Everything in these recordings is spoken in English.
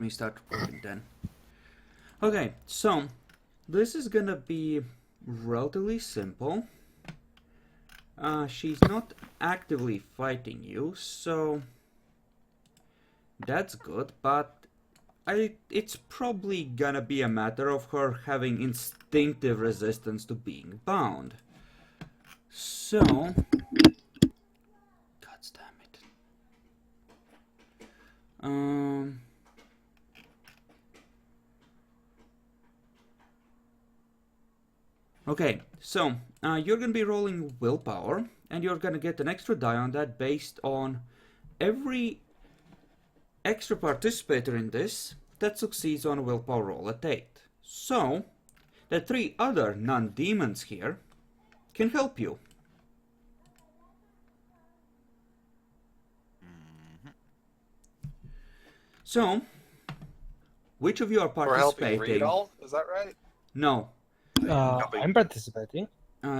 Let me start recording then. Okay, so this is gonna be relatively simple. She's not actively fighting you, so that's good, but it's probably gonna be a matter of her having instinctive resistance to being bound. So, God damn it. Okay, so you're gonna be rolling willpower, and you're gonna get an extra die on that based on every extra participator in this that succeeds on a willpower roll at 8. So, the 3 other non-demons here can help you. So, which of you are participating? We're helping Riedel, is that right? No. I'm participating.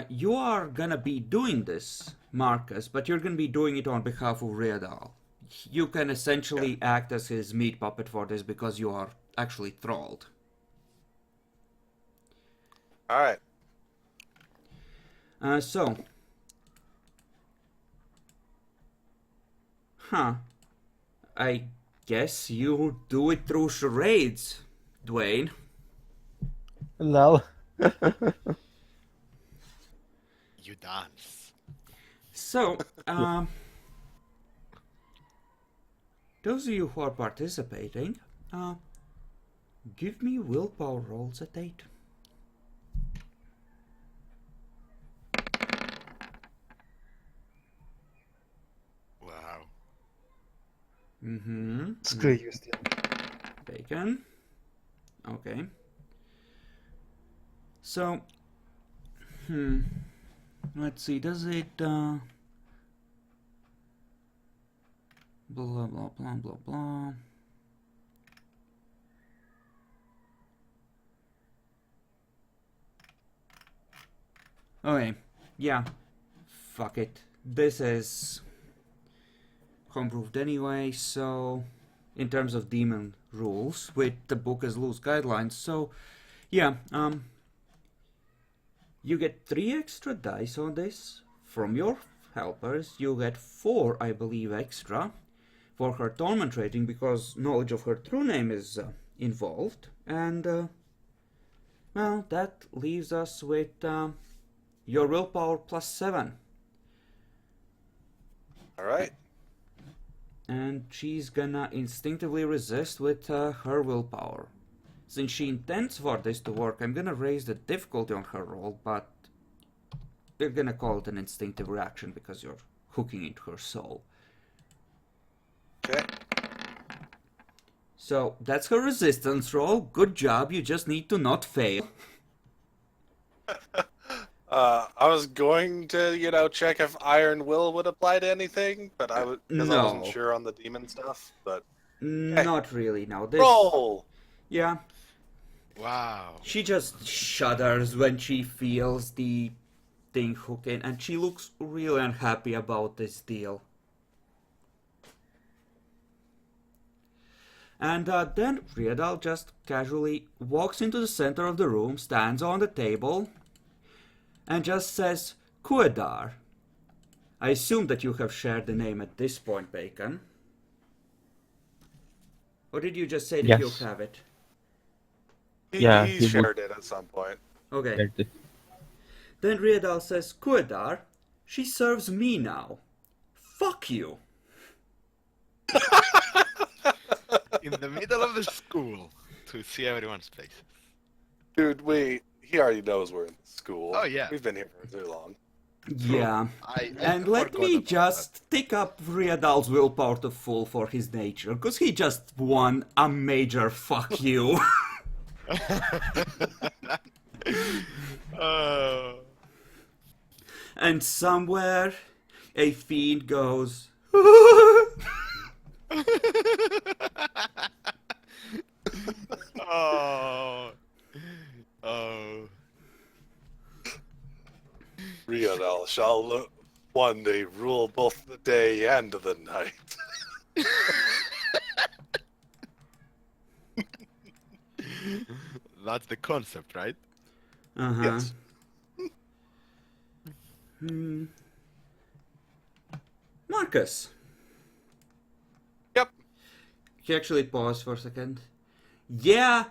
You are gonna be doing this, Marcus, but you're gonna be doing it on behalf of Riedal. You can essentially act as his meat puppet for this because you are actually thralled. Alright. So. I guess you do it through charades, Dwayne. Lol. You dance. So, those of you who are participating, give me willpower rolls at 8. Wow. Screw you, still. Bacon. Okay. So, let's see, does it, blah, blah, blah, blah, blah. Okay, yeah, fuck it. This is homebrew anyway, so in terms of demon rules, with the book as loose guidelines, so yeah, you get 3 extra dice on this from your helpers. You get 4, I believe, extra for her torment rating because knowledge of her true name is involved, and well, that leaves us with your willpower plus 7. Alright. And she's gonna instinctively resist with her willpower. Since she intends for this to work, I'm gonna raise the difficulty on her roll, but we're gonna call it an instinctive reaction because you're hooking into her soul. Okay. So that's her resistance roll. Good job, you just need to not fail. I was going to, check if Iron Will would apply to anything, but I wasn't sure on the demon stuff, but... Not really, no. This... Roll! Yeah. Wow. She just shudders when she feels the thing hook in, and she looks really unhappy about this deal. And then Riedal just casually walks into the center of the room, stands on the table, and just says, Kuedar. I assume that you have shared the name at this point, Bacon. Or did you just say that Yes. you have it? He shared it at some point. Okay. Then Riedal says, Kuedar, she serves me now. Fuck you. In the middle of the school to see everyone's faces. Dude, he already knows we're in school. Oh, yeah. We've been here for too long. Yeah. I And let forgot me about just tick up Riedal's willpower to full for his nature, because he just won a major fuck you. that. Oh. And somewhere, a fiend goes, Oh. Oh. Riedel shall one day rule both the day and the night. That's the concept, right? Uh-huh. Yes. Marcus. Yep. He actually paused for a second. Yeah,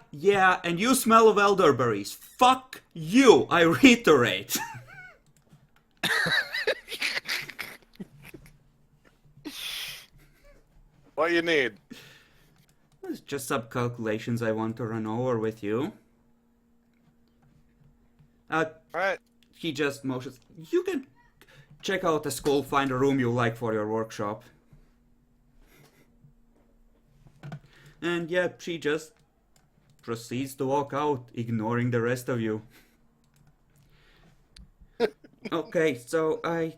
and you smell of elderberries. Fuck you, I reiterate. What you need? It's just some calculations I want to run over with you. Alright. He just motions. You can check out the school, find a room you like for your workshop. And yeah, she just proceeds to walk out, ignoring the rest of you. Okay, so I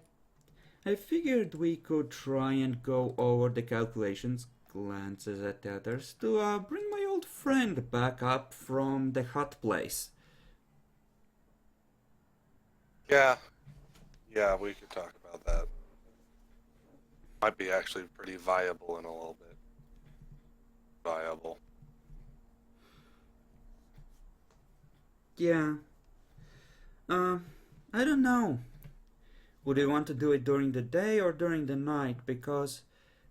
figured we could try and go over the calculations, glances at the others, to bring my old friend back up from the hut place. Yeah. Yeah, we could talk about that. Might be actually pretty viable in a little bit. Viable. Yeah. I don't know. Would you want to do it during the day or during the night? Because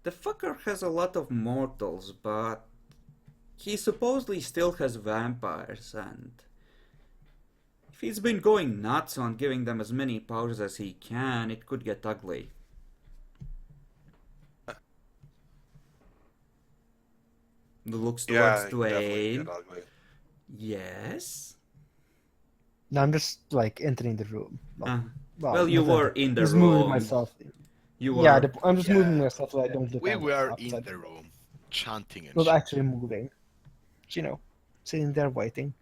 the fucker has a lot of mortals, but he supposedly still has vampires, and if he's been going nuts on giving them as many powers as he can, it could get ugly. The looks towards Yeah, definitely Dwayne. get ugly. Yes? No, I'm just like entering the room. Well, you not were entering. in the Just room. moving myself. You were. Yeah, I'm just moving Yeah. myself so I don't look We out were outside in the room, chanting and Not shit. actually moving. You know, sitting there waiting.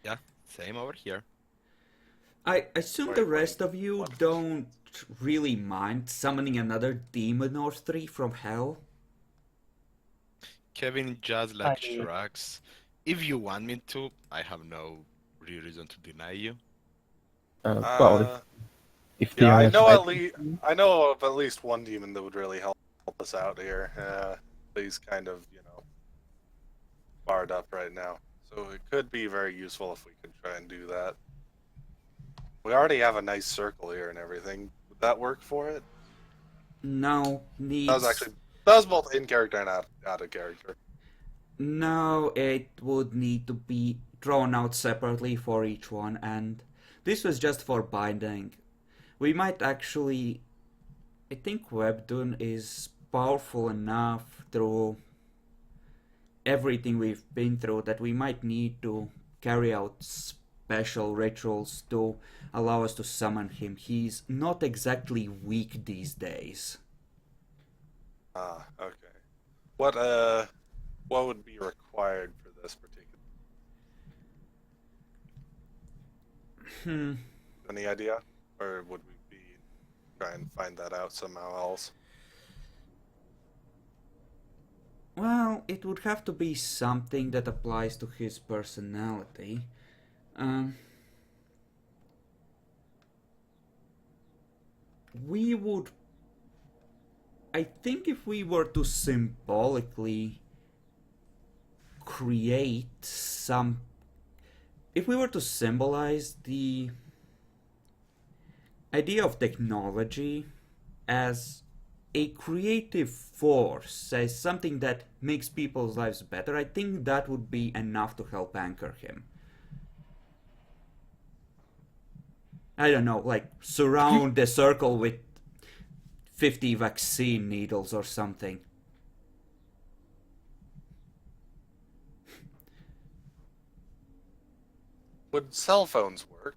Yeah, same over here. I assume Wait, the wait, rest of you what? don't really mind summoning another demon or three from hell. Kevin just like I- shrugs. If you want me to, I have no real reason to deny you. Well, if they Yeah, are I not know fighting- I know of at least one demon that would really help us out here. He's kind of, barred up right now. So it could be very useful if we could try and do that. We already have a nice circle here and everything. Would that work for it? No, needs. That was both in character and out of character. No, it would need to be drawn out separately for each one, and this was just for binding. We might actually. I think Webtoon is powerful enough through everything we've been through that we might need to carry out special rituals to allow us to summon him. He's not exactly weak these days. Ah, okay. What would be required for this particular? Any idea? Or would we be try and find that out somehow else? Well, it would have to be something that applies to his personality. We would. I think if we were to symbolically create some. If we were to symbolize the idea of technology as a creative force, as something that makes people's lives better, I think that would be enough to help anchor him. I don't know, like surround the circle with 50 vaccine needles or something. Would cell phones work?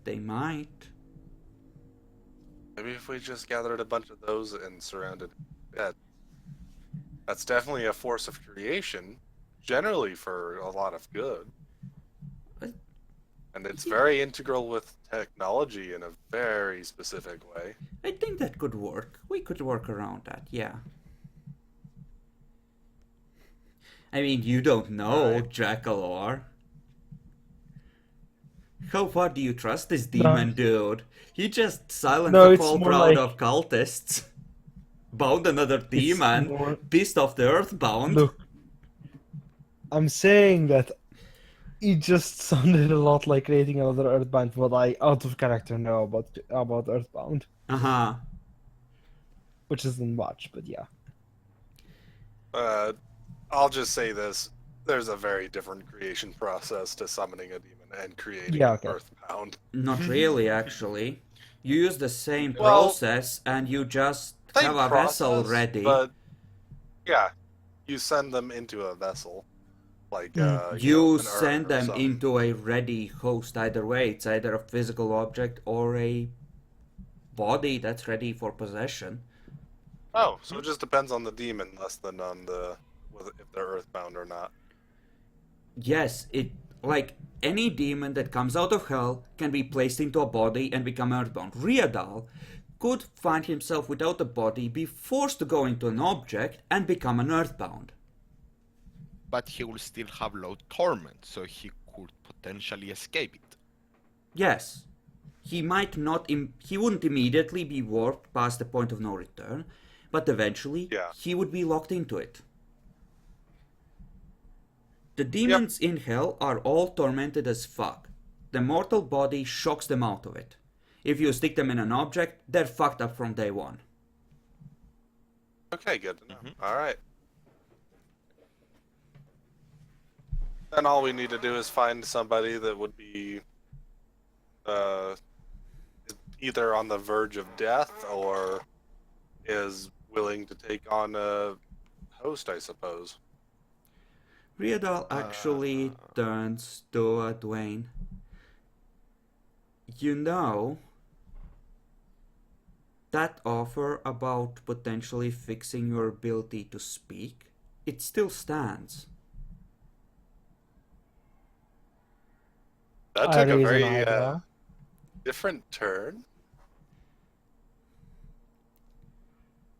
They might. Maybe if we just gathered a bunch of those and surrounded it. That's definitely a force of creation, generally for a lot of good. And it's very integral with technology in a very specific way. I think that could work. We could work around that, yeah. I mean, you don't know, Right. Jackalor. How far do you trust this demon dude? He just silenced No, a it's whole more crowd like- of cultists. bound another demon, more- pissed off the Earthbound. Look, I'm saying that it just sounded a lot like creating another Earthbound. What I out of character know about Earthbound, Uh-huh. which isn't much, but yeah. I'll just say this: there's a very different creation process to summoning a demon and creating Yeah, an okay. Earthbound. Not really, actually. You use the same Well, process and you just Same have a vessel process, ready. but yeah, you send them into a vessel, like You an send urn or them something. into a ready host either way. It's either a physical object or a body that's ready for possession. Oh, so it just depends on the demon less than on whether if they're earthbound or not. Yes, it like any demon that comes out of hell can be placed into a body and become earthbound. Riadal could find himself without a body, be forced to go into an object, and become an earthbound. But he will still have low torment, so he could potentially escape it. Yes, he might not. He wouldn't immediately be warped past the point of no return, but eventually Yeah. he would be locked into it. The demons in hell are all tormented as fuck. The mortal body shocks them out of it. If you stick them in an object, they're fucked up from day one. Okay, good to know. All right. Then all we need to do is find somebody that would be either on the verge of death or is willing to take on a host, I suppose. Riadal actually turns to Dwayne. You know, that offer about potentially fixing your ability to speak, it still stands. That I took a raise an very eyebrow. different turn.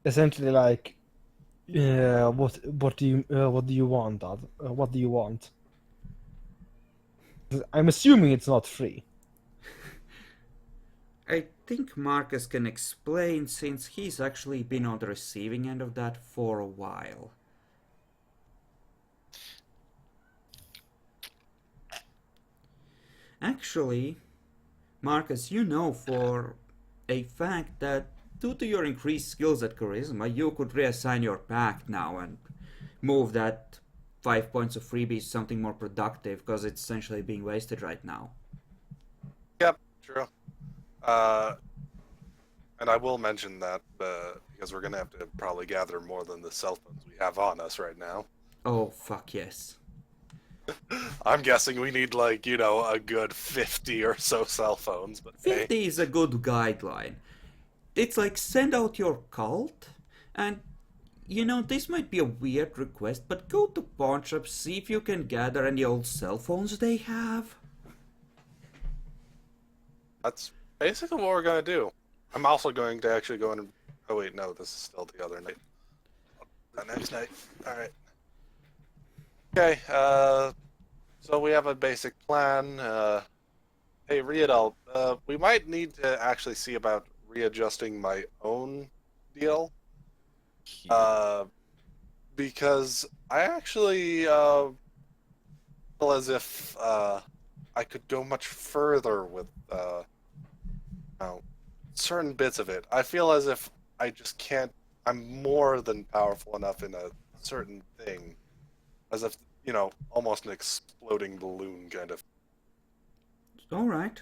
Essentially, like, what do you want, Dad? What do you want? I'm assuming it's not free. I think Marcus can explain since he's actually been on the receiving end of that for a while. Actually, Marcus, you know for a fact that due to your increased skills at Charisma, you could reassign your pact now and move that 5 points of freebies to something more productive because it's essentially being wasted right now. Yep, true. And I will mention that because we're gonna have to probably gather more than the cell phones we have on us right now. Oh, fuck yes. I'm guessing we need like a good 50 or so cell phones, but 50 is a good guideline. It's like send out your cult and this might be a weird request, but go to pawn shops, see if you can gather any old cell phones they have. that's basically what we're gonna do. I'm also going to actually go in. Oh wait, no, this is still the other night. The next night. All right. Okay. So we have a basic plan. Hey, Riadal, we might need to actually see about readjusting my own deal. Because I actually feel as if I could go much further with certain bits of it. I feel as if I just can't. I'm more than powerful enough in a certain thing, as if almost an exploding balloon kind of. Alright.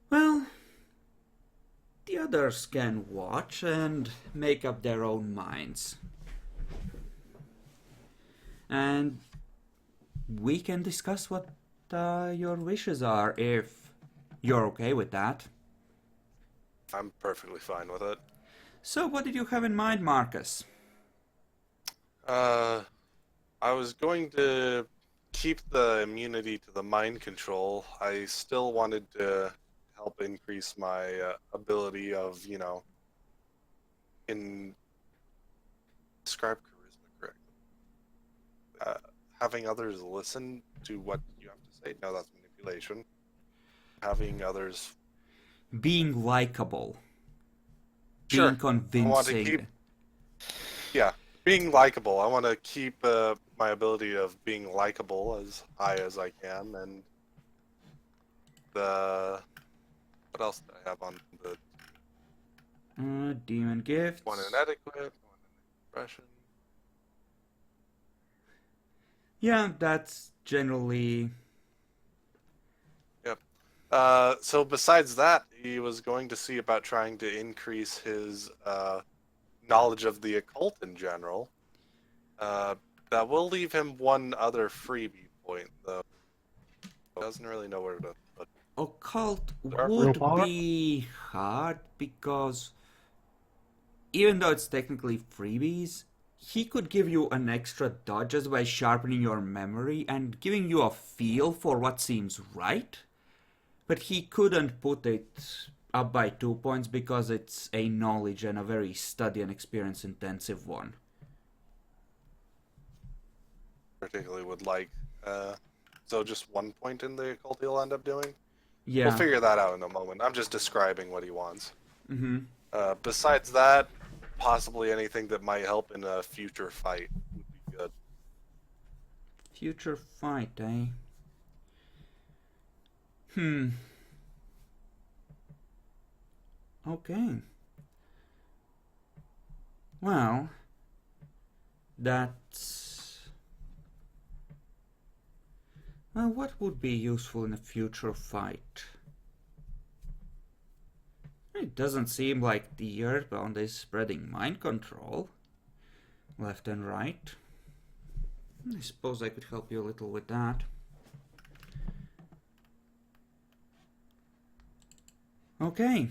Well, the others can watch and make up their own minds. And we can discuss what your wishes are if you're okay with that. I'm perfectly fine with it. So, what did you have in mind, Marcus? I was going to keep the immunity to the mind control. I still wanted to help increase my ability of, in describe charisma correctly. Having others listen to what you have to say. No, that's manipulation. Having others. Being likable. Sure. being I want to convincing. keep, yeah, being likable. I want to keep my ability of being likable as high as I can, and the what else do I have on the Demon gifts. one inadequate, one in expression? Yeah, that's generally. Yep. So besides that, he was going to see about trying to increase his knowledge of the occult in general. That will leave him one other freebie point, though. Doesn't really know where to put. Occult Dark would willpower? be hard because even though it's technically freebies, he could give you an extra dodge just by sharpening your memory and giving you a feel for what seems right. But he couldn't put it up by 2 points because it's a knowledge and a very study and experience intensive one. Particularly would like. So just 1 point in the occult he'll end up doing. Yeah. We'll figure that out in a moment. I'm just describing what he wants. Mm-hmm. Besides that, possibly anything that might help in a future fight would be good. Future fight, eh? Okay. Well, that's... Well, what would be useful in a future fight? It doesn't seem like the Earthbound is spreading mind control left and right. I suppose I could help you a little with that. Okay.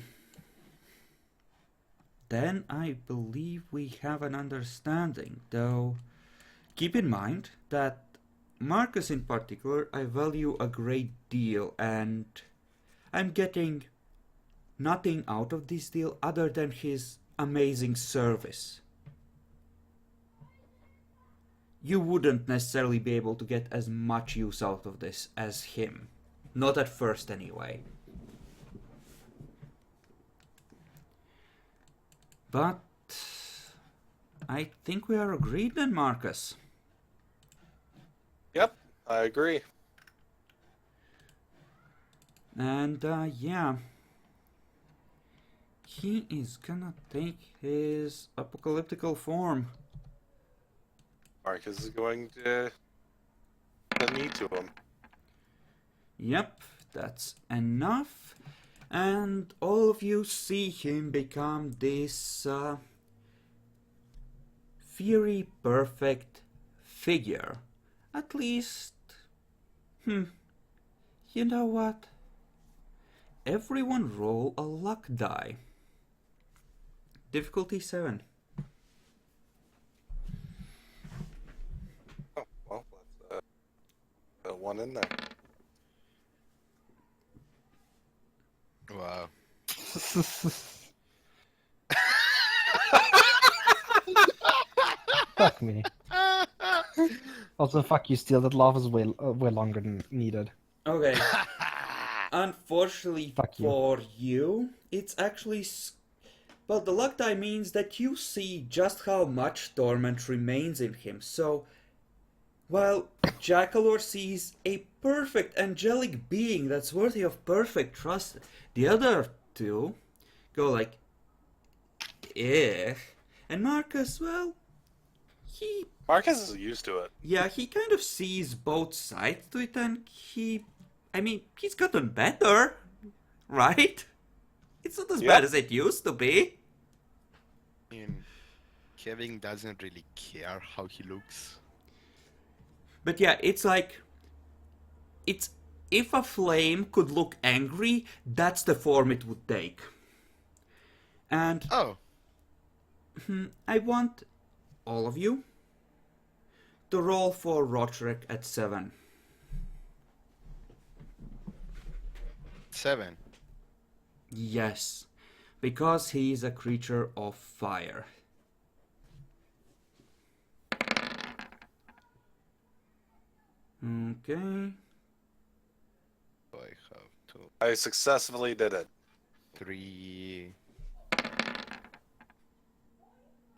Then I believe we have an understanding, though keep in mind that Marcus in particular I value a great deal, and I'm getting nothing out of this deal other than his amazing service. You wouldn't necessarily be able to get as much use out of this as him. Not at first anyway. But I think we are agreed then, Marcus. Yep, I agree. And yeah, he is gonna take his apocalyptical form. Marcus is going to knee to him. Yep, that's enough. And all of you see him become this Fury perfect figure. At least, you know what? Everyone roll a luck die. Difficulty 7. Oh, well, that's the one in there. Wow. Fuck me. Also, fuck you, Steel. That laugh is way longer than needed. Okay. Unfortunately Fuck you. for you, it's actually... Well, the luck die means that you see just how much torment remains in him. So, while Jackalor sees a perfect angelic being that's worthy of perfect trust, the other two go like, eh. And Marcus, well, Marcus is used to it. yeah, he kind of sees both sides to it, and he's gotten better, right? It's not as Yep. bad as it used to be. I mean, Kevin doesn't really care how he looks. But yeah, it's like, if a flame could look angry, that's the form it would take. And Oh, I want all of you to roll for Roderick at 7. 7. Yes, because he is a creature of fire. Okay. So I have 2, I successfully did it. 3,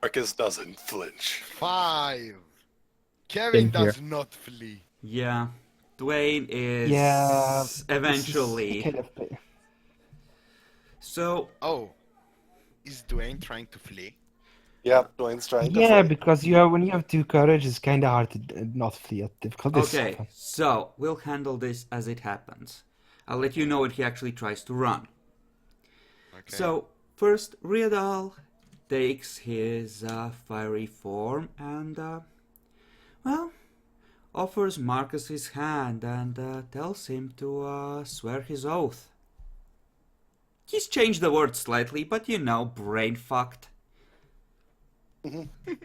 Marcus doesn't flinch. 5. Kevin Same here. does not flee. Yeah. Dwayne is Yeah, eventually. This is kind of play. So, Oh, is Dwayne trying to flee? Yep, Dwayne's trying to Yeah, flee. because when you have 2 courage, it's kind of hard to not flee at difficulty okay, 7. so we'll handle this as it happens. I'll let you know when he actually tries to run. Okay. So, first, Riadal takes his fiery form and, well, offers Marcus his hand and tells him to swear his oath. He's changed the word slightly, but you know, brain fucked.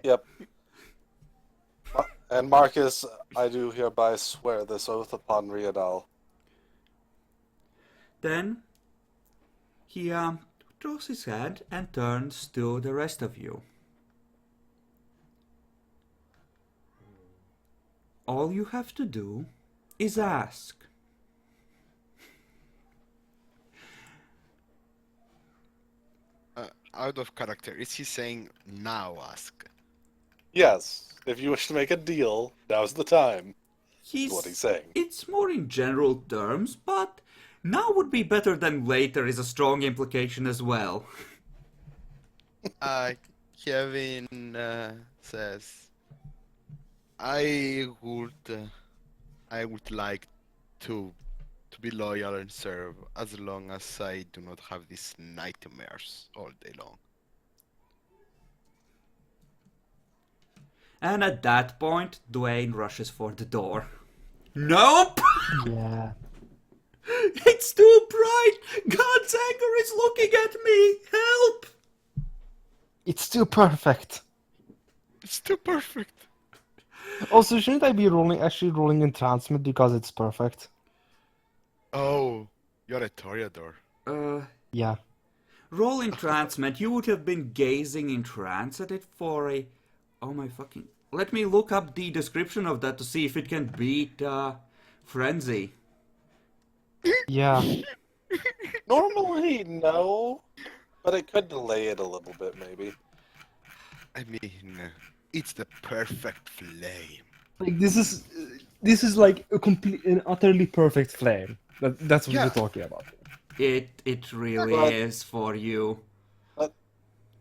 Yep. And Marcus, I do hereby swear this oath upon Riadal. Then he draws his head and turns to the rest of you. All you have to do is ask. Out of character, is he saying now ask? Yes, if you wish to make a deal, now's the time. Is what he's saying. It's more in general terms, but now would be better than later is a strong implication as well. Kevin says, I would like to be loyal and serve as long as I do not have these nightmares all day long. And at that point, Dwayne rushes for the door. Nope! Yeah. It's too bright! God's anger is looking at me! Help! It's too perfect. It's too perfect. Also, shouldn't I be actually rolling entrancement because it's perfect? Oh, you're a Toreador. Yeah. Roll entrancement. You would have been gazing in trance at it for a... Oh my fucking... Let me look up the description of that to see if it can beat Frenzy. Yeah. Normally, no. But it could delay it a little bit, maybe. I mean, it's the perfect flame. Like this is like a complete and utterly perfect flame. That's what Yeah. we're talking about. It really But- is for you.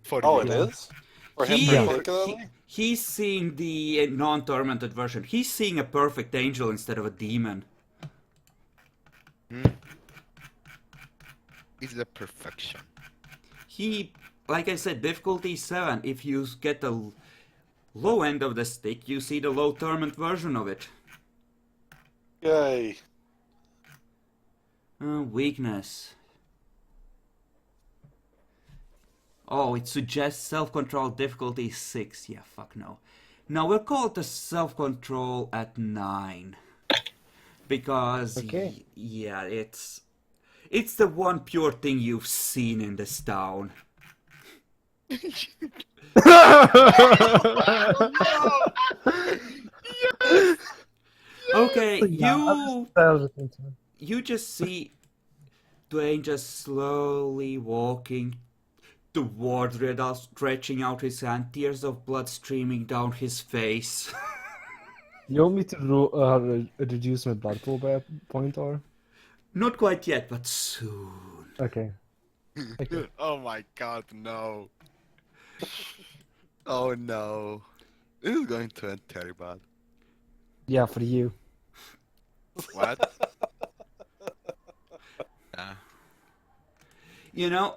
For Oh, me. it Yeah. is? For him He- particularly? He's seeing the non-tormented version. He's seeing a perfect angel instead of a demon. It's the perfection. He, like I said, difficulty 7. If you get the low end of the stick, you see the low torment version of it. Yay. Weakness. Oh, it suggests self-control difficulty 6. Yeah, fuck no. No, we'll call it the self-control at 9. Because, Okay. yeah, it's the one pure thing you've seen in this town. Okay, you just see Dwayne just slowly walking towards Redal, stretching out his hand, tears of blood streaming down his face. You want me to reduce my blood pool by a point or? Not quite yet, but soon. Okay. Okay. Oh my god, no. Oh no. This is going to end very bad. Yeah, for you. What? Yeah. You know,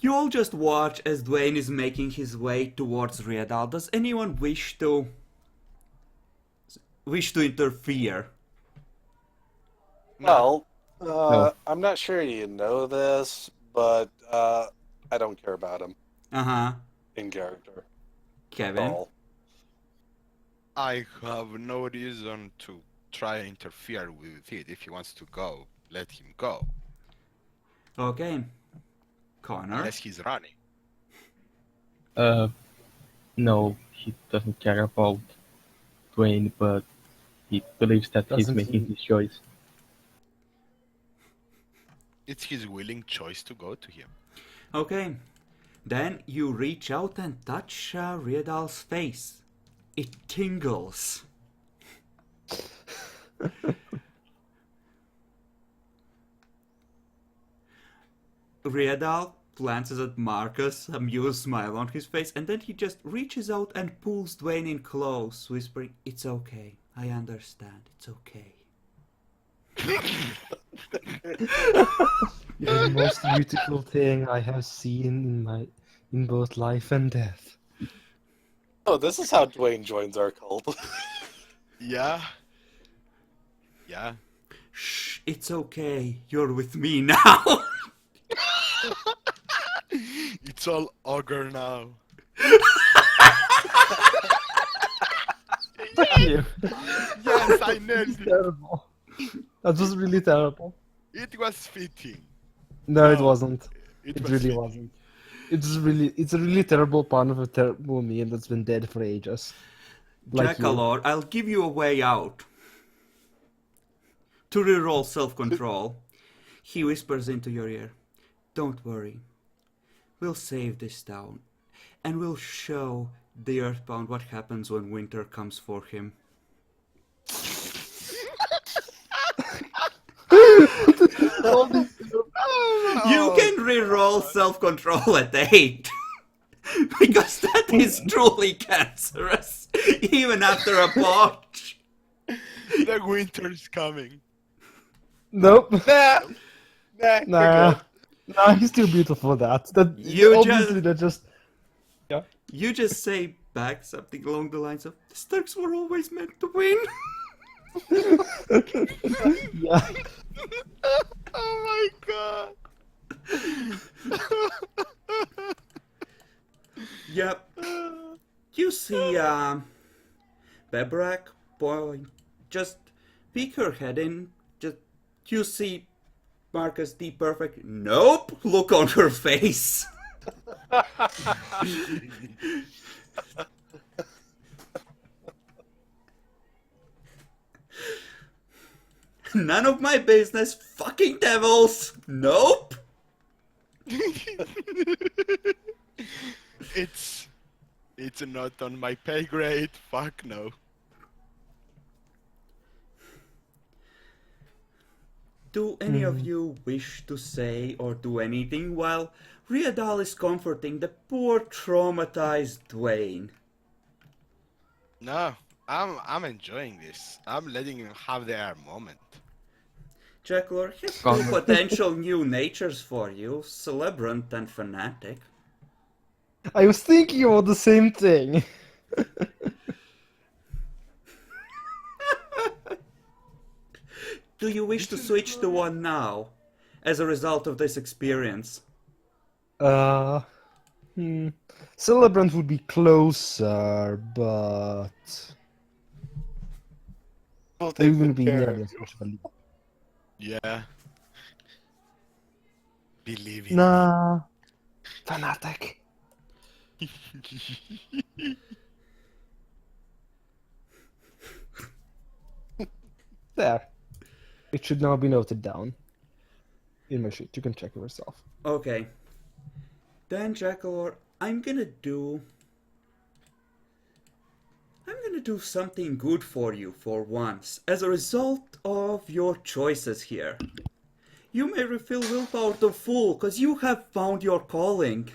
you all just watch as Dwayne is making his way towards Riadal. Does anyone wish to interfere? Well, No. I'm not sure you know this, but I don't care about him Uh-huh. in character at Kevin? all. I have no reason to try and interfere with it. If he wants to go, let him go. Okay. Connor? Unless he's running. No, he doesn't care about Dwayne, but he believes that he's Doesn't making he? his choice. It's his willing choice to go to him. Okay. Then you reach out and touch Riedal's face. It tingles. Riedal glances at Marcus, a amused smile on his face, and then he just reaches out and pulls Dwayne in close, whispering, "It's okay. I understand. It's okay." You're the most beautiful thing I have seen in both life and death. Oh, this is how Dwayne joins our cult. Yeah. Yeah. Shh, it's okay. You're with me now. It's all ogre now. Thank you. Yes, I nailed it. Terrible. That was really terrible. It was fitting. No, it No, wasn't. It It was really fitting. wasn't. It's a really terrible pun of a terrible meme that's been dead for ages. Like you. Jackalor, I'll give you a way out. To reroll self-control, he whispers into your ear, "Don't worry. We'll save this town, and we'll show the Earthbound what happens when winter comes for him." You can reroll self-control at 8. Because that is truly cancerous, even after a botch. The winter's coming. Nope. Nah, we're Nah. good. Nah, he's too beautiful for that. That You obviously just- that just You just say back something along the lines of, "The Starks were always meant to win." yeah. Oh my god. Yep. You see, Bebrak, boy, just peek her head in. Just you see Marcus the perfect nope look on her face. None of my business, fucking devils. Nope. It's not on my pay grade. Fuck no. Do any of you wish to say or do anything while Riedal is comforting the poor traumatized Dwayne? No, I'm enjoying this. I'm letting him have their moment. Jacklor has two potential new natures for you, celebrant and fanatic. I was thinking about the same thing. Do you wish to switch to one now, as a result of this experience? Celebrant would be closer, but We'll they take wouldn't good be care nearly of as you. much of a lead. Yeah. Believe in Nah. Fanatic. There. It should now be noted down. In my sheet, you can check it yourself. Okay. Then, Jackalor, I'm gonna do something good for you for once, as a result of your choices here. You may refill willpower to full, cause you have found your calling.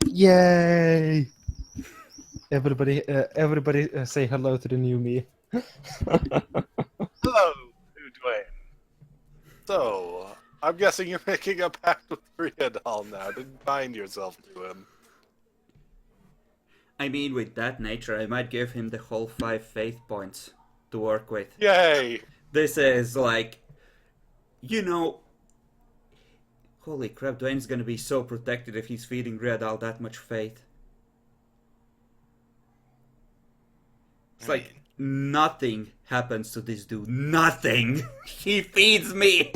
Yay! Everybody, say hello to the new me. Hello, Dwayne. So, I'm guessing you're making a pact with Riedal now to bind yourself to him. I mean, with that nature, I might give him the whole 5 faith points to work with. Yay! This is like, you know, holy crap, Dwayne's gonna be so protected if he's feeding Riedal that much faith. It's like, nothing happens to this dude. Nothing! He feeds me!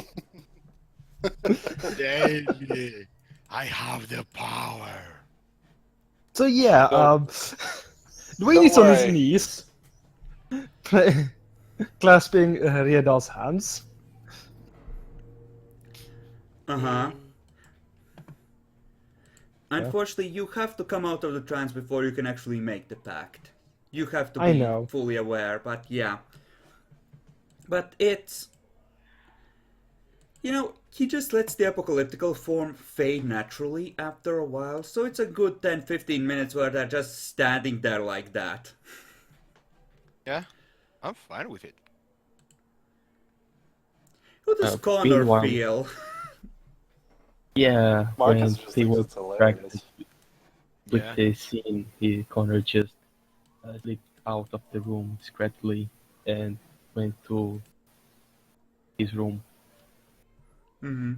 Daily, I have the power. So yeah, Don't- Dwayne is on his worry. knees, clasping Riedal's hands. Uh-huh. Yeah. Unfortunately, you have to come out of the trance before you can actually make the pact. You have to I be know. fully aware, but yeah. But it's... You know, he just lets the apocalyptical form fade naturally after a while, so it's a good 10-15 minutes where they're just standing there like that. Yeah, I'm fine with it. How does Connor Meanwhile, feel? yeah, Marcus when just they thinks were it's hilarious. distracted with Yeah. the scene, Connor just slipped out of the room discreetly and went to his room. Hmm.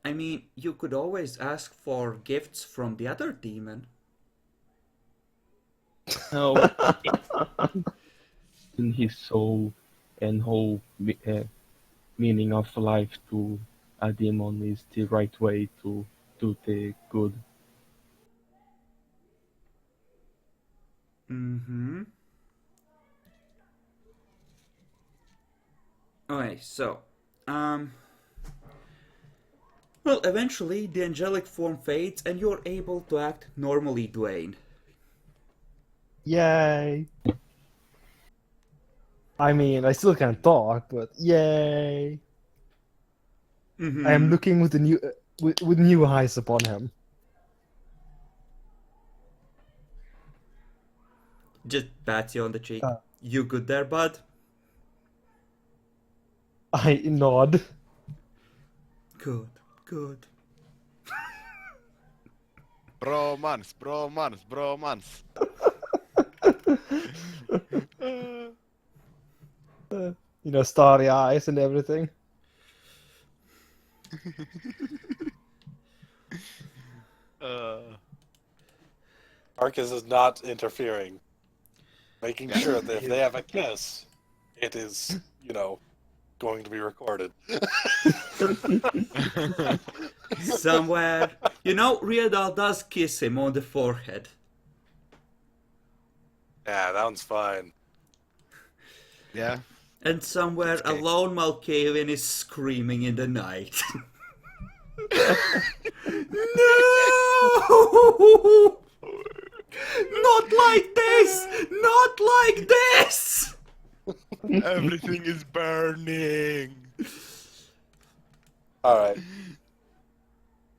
I mean, you could always ask for gifts from the other demon. No, in his soul and whole meaning of life to a demon is the right way to do the good. Mm-hmm. Okay, so, um... Well, eventually, the angelic form fades and you're able to act normally, Dwayne. Yay! I mean, I still can't talk, but yay! I am Mm-hmm. looking with with new eyes upon him. Just pats you on the cheek. Uh, You good there, bud? I nod. Good, good. Bromance, bromance, bromance. You know, starry eyes and everything. Uh, Marcus is not interfering, making yeah. sure that if they have a kiss, it is, going to be recorded. Somewhere. You know, Riedal does kiss him on the forehead. Yeah, that one's fine. Yeah. And somewhere It's a okay. lone Malkavian is screaming in the night. No! Not like this! Not like this! Everything is burning. Alright.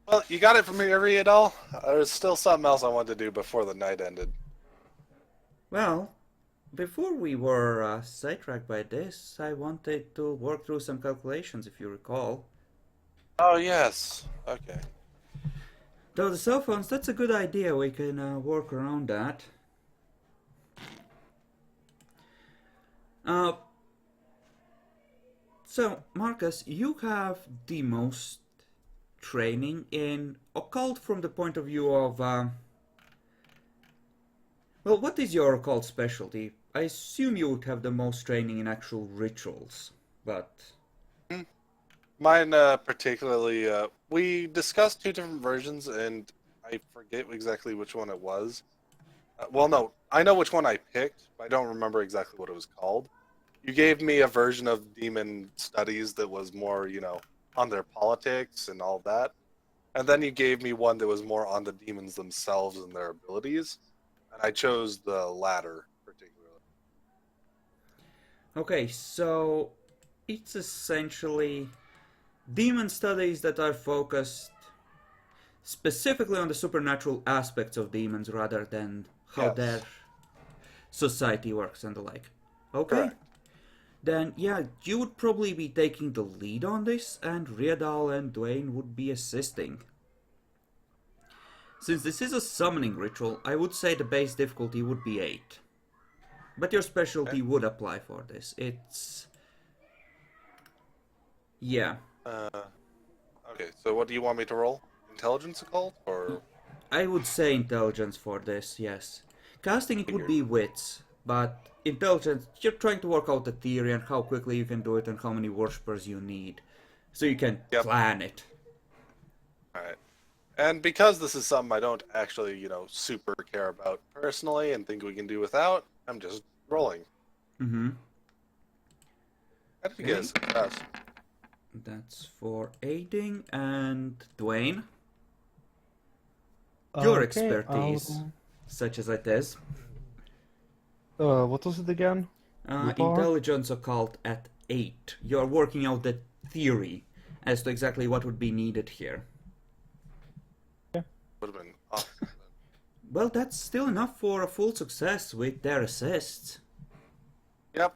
Well, you got it from me, Riedal? There's still something else I wanted to do before the night ended. Well, before we were sidetracked by this, I wanted to work through some calculations, if you recall. Oh, yes. Okay. Though the cell phones, that's a good idea. We can work around that. Uh, so, Marcus, you have the most training in occult from the point of view of... well, what is your occult specialty? I assume you would have the most training in actual rituals, but... Mine, particularly, we discussed two different versions, and I forget exactly which one it was. Well, no, I know which one I picked, but I don't remember exactly what it was called. You gave me a version of demon studies that was more, on their politics and all that. And then you gave me one that was more on the demons themselves and their abilities. And I chose the latter, particularly. Okay, so it's essentially demon studies that are focused specifically on the supernatural aspects of demons rather than how their Yes. society works and the like. Okay? Correct. Then, yeah, you would probably be taking the lead on this, and Riedal and Dwayne would be assisting. Since this is a summoning ritual, I would say the base difficulty would be 8. But your specialty would apply for this. It's... yeah. Okay, so what do you want me to roll? Intelligence occult, or... I would say intelligence for this, yes. Casting it would Figured. be wits, but intelligence, you're trying to work out the theory and how quickly you can do it and how many worshippers you need. So you can Yep. plan it. Alright. And because this is something I don't actually, super care about personally and think we can do without, I'm just rolling. Mm-hmm. How did you get a success? That's for aiding. And Dwayne, your Okay, expertise, such as it is. what was it again? Willpower? Intelligence occult at 8. You're working out the theory as to exactly what would be needed here. Would have been awesome. Well, that's still enough for a full success with their assists. Yep.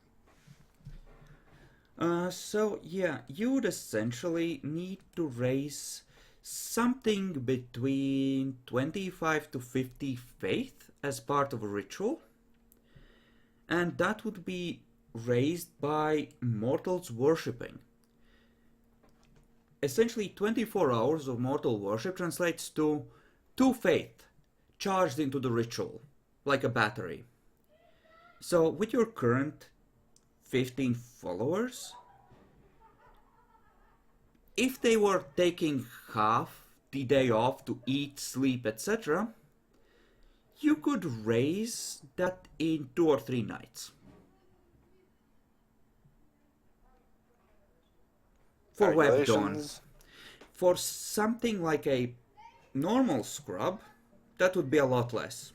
So yeah, you would essentially need to raise something between 25 to 50 faith as part of a ritual. And that would be raised by mortals worshipping. Essentially, 24 hours of mortal worship translates to 2 faith charged into the ritual, like a battery. So, with your current 15 followers, if they were taking half the day off to eat, sleep, etc., you could raise that in 2 or 3 nights. For web dawn. Calculations. For something like a normal scrub, that would be a lot less.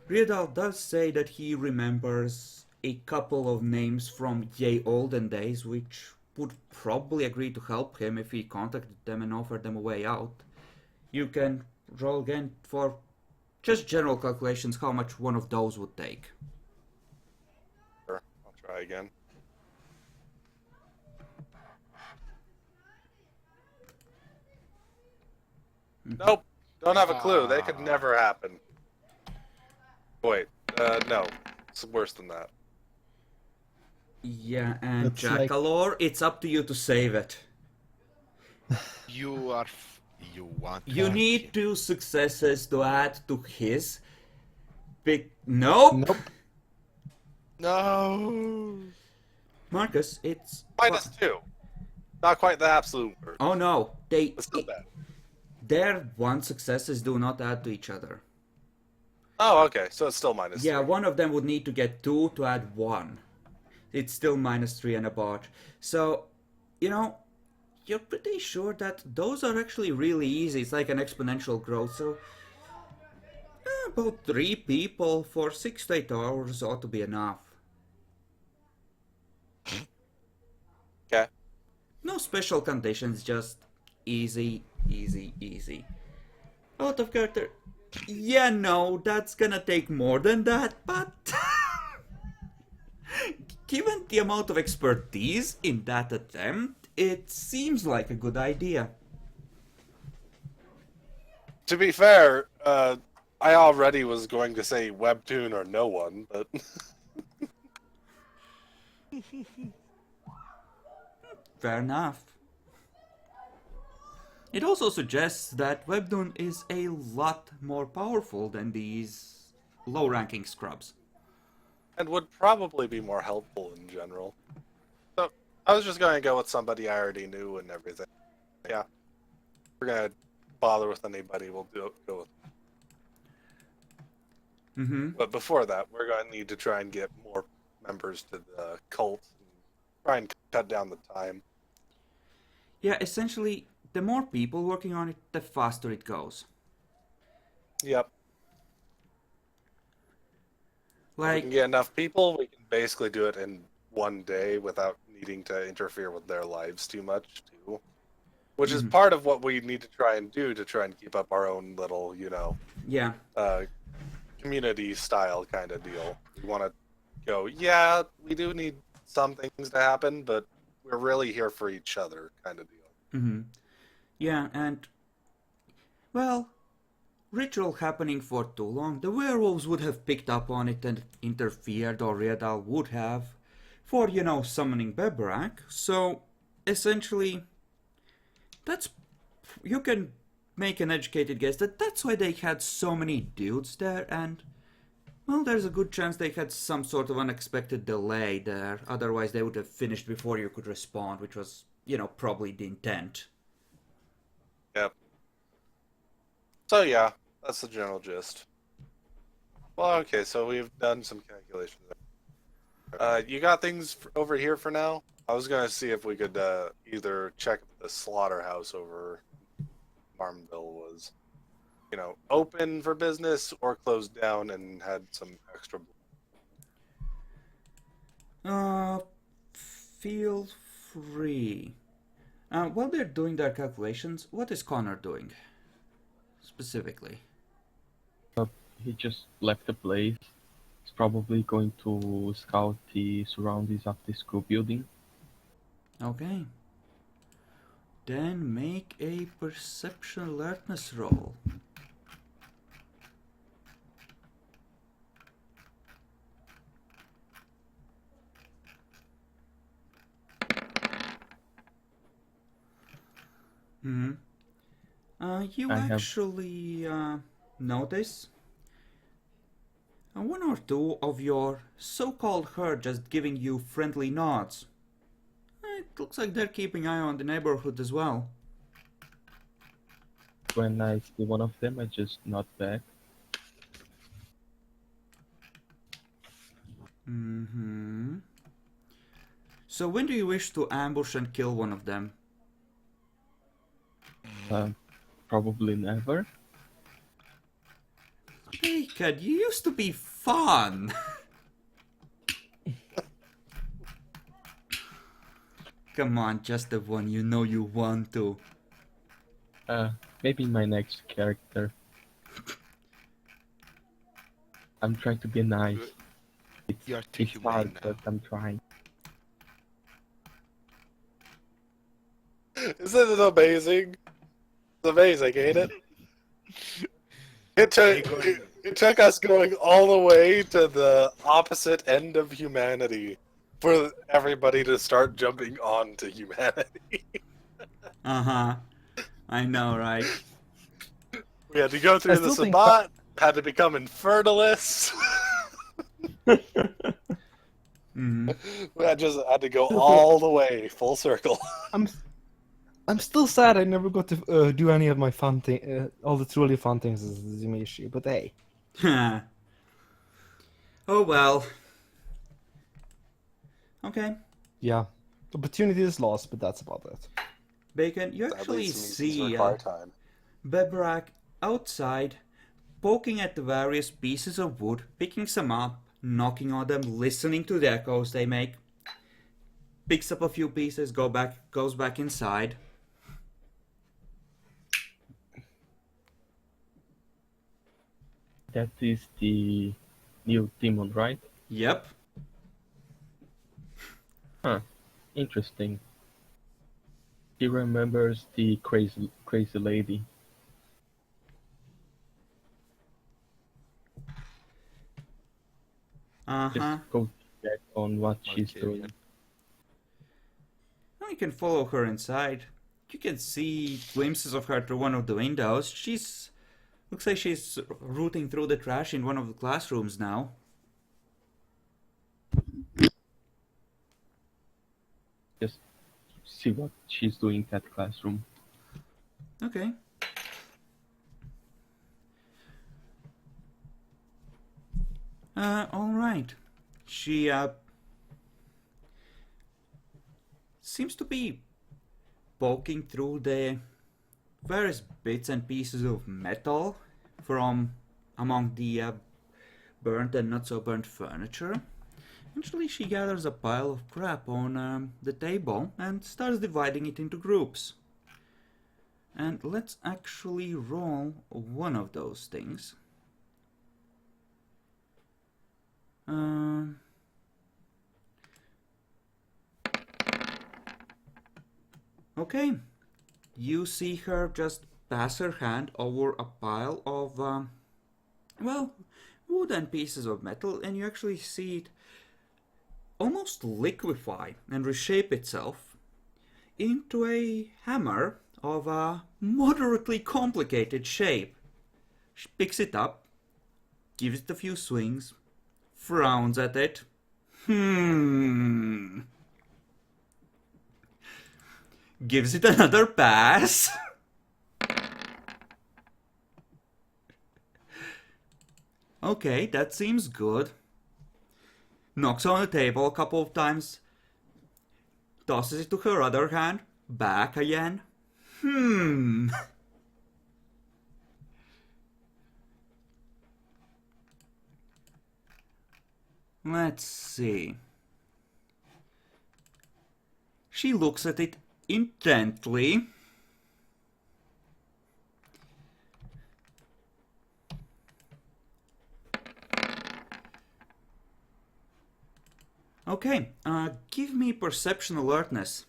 Riedal does say that he remembers a couple of names from ye olden days which would probably agree to help him if he contacted them and offered them a way out. You can roll again for just general calculations how much one of those would take. Sure, I'll try again. Nope. Don't have a clue. They could never happen. Wait. No. It's worse than that. Yeah, and That's like- Jackalor, it's up to you to save it. You want. You need 2 successes to add to his. Nope. Nope. No. Marcus, it's -2. Not quite the absolute worst. Oh no, But still bad. their 1 successes do not add to each other. Oh, okay. So it's still -3. Yeah, one of them would need to get 2 to add 1. It's still -3 and a bot. So, you're pretty sure that those are actually really easy. It's like an exponential growth. So, about 3 people for 6 to 8 hours ought to be enough. Okay. No special conditions, just easy, easy, easy. Out of character. Yeah, no, that's gonna take more than that, but given the amount of expertise in that attempt, it seems like a good idea. To be fair, I already was going to say Webtoon or no one, but Fair enough. It also suggests that Webdun is a lot more powerful than these low-ranking scrubs. and would probably be more helpful in general. So I was just going to go with somebody I already knew and everything. Yeah, we're gonna bother with anybody. We'll go with. Mm-hmm. But before that, we're going to need to try and get more members to the cult and try and cut down the time. Yeah, essentially, the more people working on it, the faster it goes. Yep. If we Like, can get enough people, we can basically do it in one day without needing to interfere with their lives too much, too. Which is part of what we need to try and do to try and keep up our own little, yeah, community style kind of deal. We want to go, yeah, we do need some things to happen, but we're really here for each other kind of deal. mm-hmm. Yeah, and, well, ritual happening for too long, the werewolves would have picked up on it and interfered, or Riedal would have, for, summoning Bebrak. So, essentially, you can make an educated guess that that's why they had so many dudes there, and, well, there's a good chance they had some sort of unexpected delay there. Otherwise, they would have finished before you could respond, which was, probably the intent. Yep. So yeah, that's the general gist. Well, okay, so we've done some calculations. You got things over here for now? I was gonna see if we could either check if the slaughterhouse over Farmville was, open for business or closed down and had some extra. Feel free. While they're doing their calculations, what is Connor doing? Specifically. He just left the place. He's probably going to scout the surroundings of the school building. Okay. Then make a perception alertness roll. Hmm. You I have- actually notice one or two of your so-called herd just giving you friendly nods. It looks like they're keeping eye on the neighborhood as well. When I see one of them, I just nod back. Mm-hmm. So when do you wish to ambush and kill one of them? Probably never. Hey, kid, you used to be fun! Come on, just the one you know you want to. Maybe my next character. I'm trying to be nice. You are too It's hard, humane now. but I'm trying. Isn't it amazing? It's amazing, ain't it? It took us going all the way to the opposite end of humanity for everybody to start jumping on to humanity. Uh-huh. I know, right? We had to go through the still think Sabbat, had to become infernalists. Mm-hmm. I just had to go all the way, full circle. I'm still sad I never got to do any of my fun thing, all the truly fun things as the issue. But hey, Oh well. Okay. yeah, opportunity is lost, but that's about it. Bacon, you That actually leads to me to see require time. Bebrak outside, poking at the various pieces of wood, picking some up, knocking on them, listening to the echoes they make. Picks up a few pieces, goes back inside. That is the new demon, right? Yep. Huh. Interesting. He remembers the crazy lady. Uh-huh. Just go check on what she's Okay, doing. yeah. Now you can follow her inside. You can see glimpses of her through one of the windows. Looks like she's rooting through the trash in one of the classrooms now. Just see what she's doing in that classroom. Okay. Alright. She, seems to be poking through the various bits and pieces of metal from among the burnt and not so burnt furniture. Eventually, she gathers a pile of crap on the table and starts dividing it into groups. And let's actually roll one of those things. Okay, you see her just pass her hand over a pile of, wooden pieces of metal, and you actually see it almost liquefy and reshape itself into a hammer of a moderately complicated shape. She picks it up, gives it a few swings, frowns at it. Gives it another pass. Okay, that seems good. Knocks on the table a couple of times. tosses it to her other hand, back again. Let's see. She looks at it intently. Okay, give me perception alertness.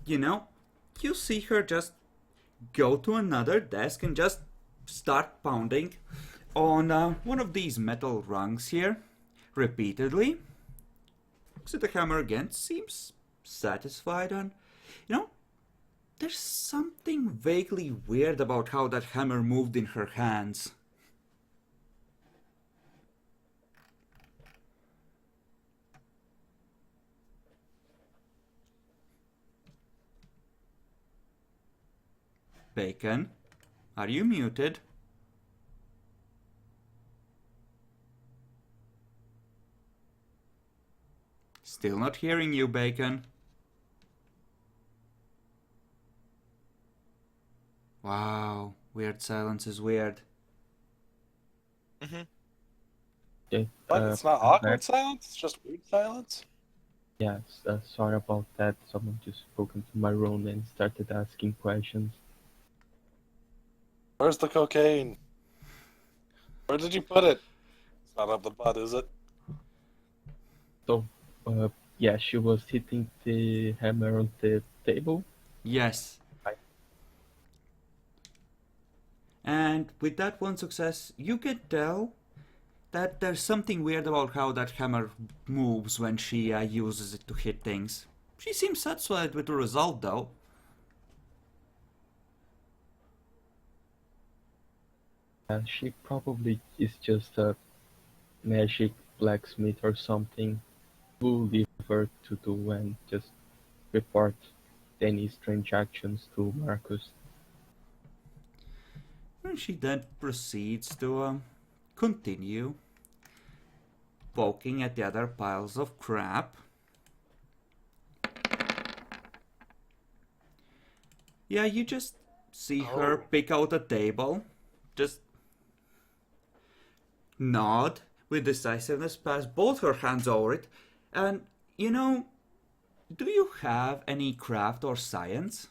You know, you see her just go to another desk and just start pounding on one of these metal rungs here repeatedly. Looks at the hammer again, seems satisfied, and you know, there's something vaguely weird about how that hammer moved in her hands. Bacon, are you muted? Still not hearing you, Bacon. Wow, weird silence is weird. Okay, But it's not I'm awkward back. silence, it's just weird silence. Yes, sorry about that. Someone just broke into my room and started asking questions. Where's the cocaine? Where did you put it? It's not up the butt, is it? So, yeah, she was hitting the hammer on the table. Yes. Right. And with that one success, you can tell that there's something weird about how that hammer moves when she uses it to hit things. She seems satisfied with the result, though. She probably is just a magic blacksmith or something. We'll leave her to do and just report any strange actions to Marcus. And she then proceeds to continue poking at the other piles of crap. Yeah, you just see her pick out a table, just nod with decisiveness, pass both her hands over it, and you know, do you have any craft or science?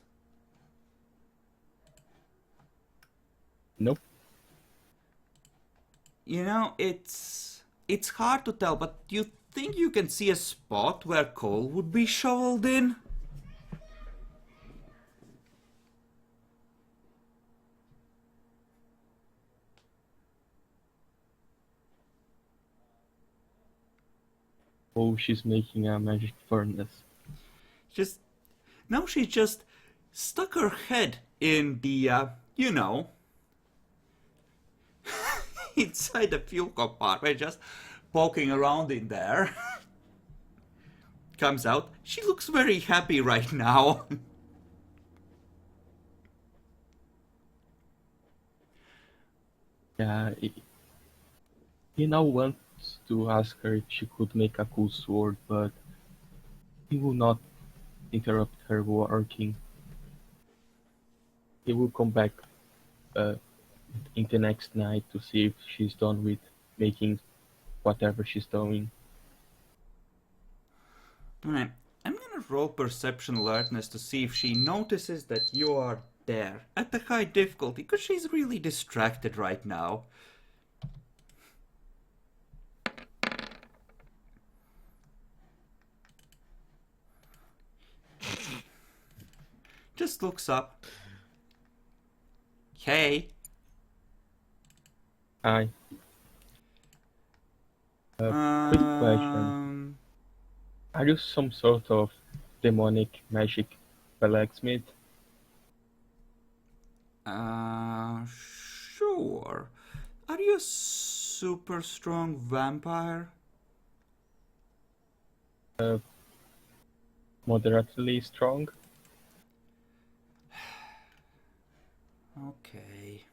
Nope. You know, it's hard to tell, but do you think you can see a spot where coal would be shoveled in? Oh, she's making a magic furnace. Just now she just stuck her head in the you know, inside the fuel compartment, just poking around in there. Comes out. She looks very happy right now. Yeah, he now wants to ask her if she could make a cool sword, but he will not interrupt her working. He will come back uh, in the next night to see if she's done with making whatever she's doing. Alright, I'm gonna roll perception alertness to see if she notices that you are there at the high difficulty, because she's really distracted right now. Just looks up. Hey. Hi. Quick question. Are you some sort of demonic magic blacksmith? Sure. Are you a super strong vampire? Moderately strong? Okay.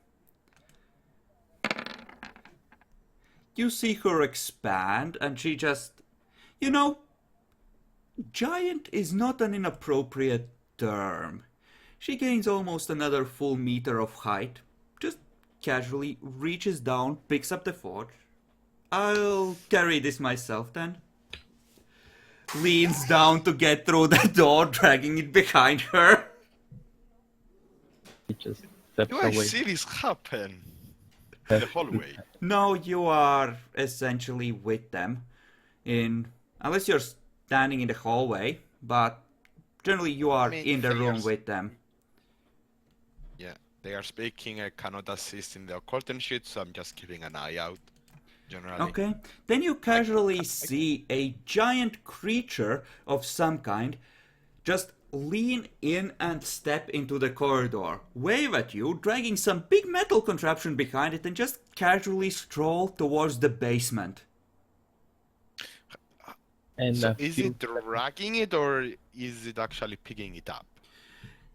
You see her expand, and she just... You know, giant is not an inappropriate term. She gains almost another full meter of height. Just casually reaches down, picks up the forge. I'll carry this myself then. Leans down to get through the door, dragging it behind her. He just steps Do I away. see this happen in the hallway? No, you are essentially with them. Unless you're standing in the hallway, but generally you are in the room with them. Yeah, they are speaking. I cannot assist in the occultant shit, so I'm just keeping an eye out. Generally. Okay. Then you casually see a giant creature of some kind just lean in and step into the corridor, wave at you, dragging some big metal contraption behind it, and just casually stroll towards the basement. And So a is few it dragging it or is it actually picking it up?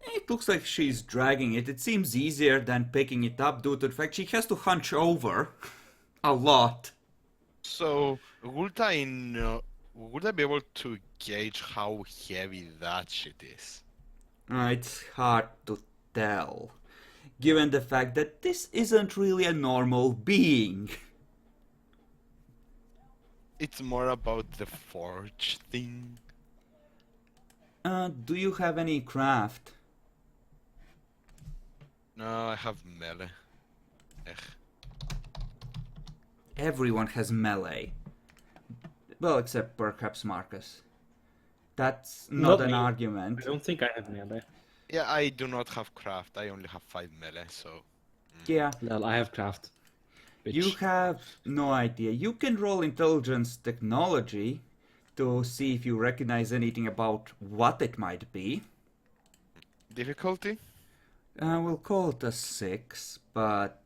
It looks like she's dragging it. It seems easier than picking it up due to the fact she has to hunch over a lot. So would I be able to gauge how heavy that shit is? It's hard to tell, given the fact that this isn't really a normal being. It's more about the forge thing. Do you have any craft? No, I have melee. Ech. Everyone has melee. Well, except perhaps Marcus. That's not an me. argument. I don't think I have melee. Yeah, I do not have craft. I only have 5 melee, so Yeah, Well, I have craft. you have no idea. You can roll intelligence technology to see if you recognize anything about what it might be. difficulty? We'll call it a 6, but...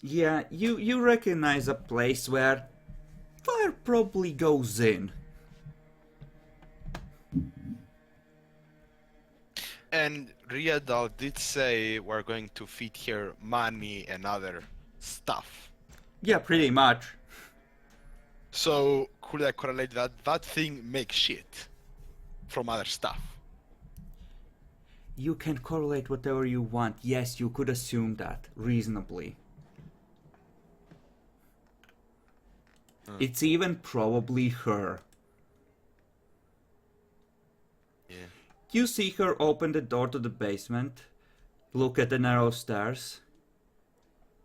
Yeah, you recognize a place where fire probably goes in. And Riadal did say we're going to feed here money and other stuff. Yeah, pretty much. So could I correlate that that thing makes shit from other stuff? You can correlate whatever you want. Yes, you could assume that, reasonably. It's even probably her. Yeah. You see her open the door to the basement, look at the narrow stairs.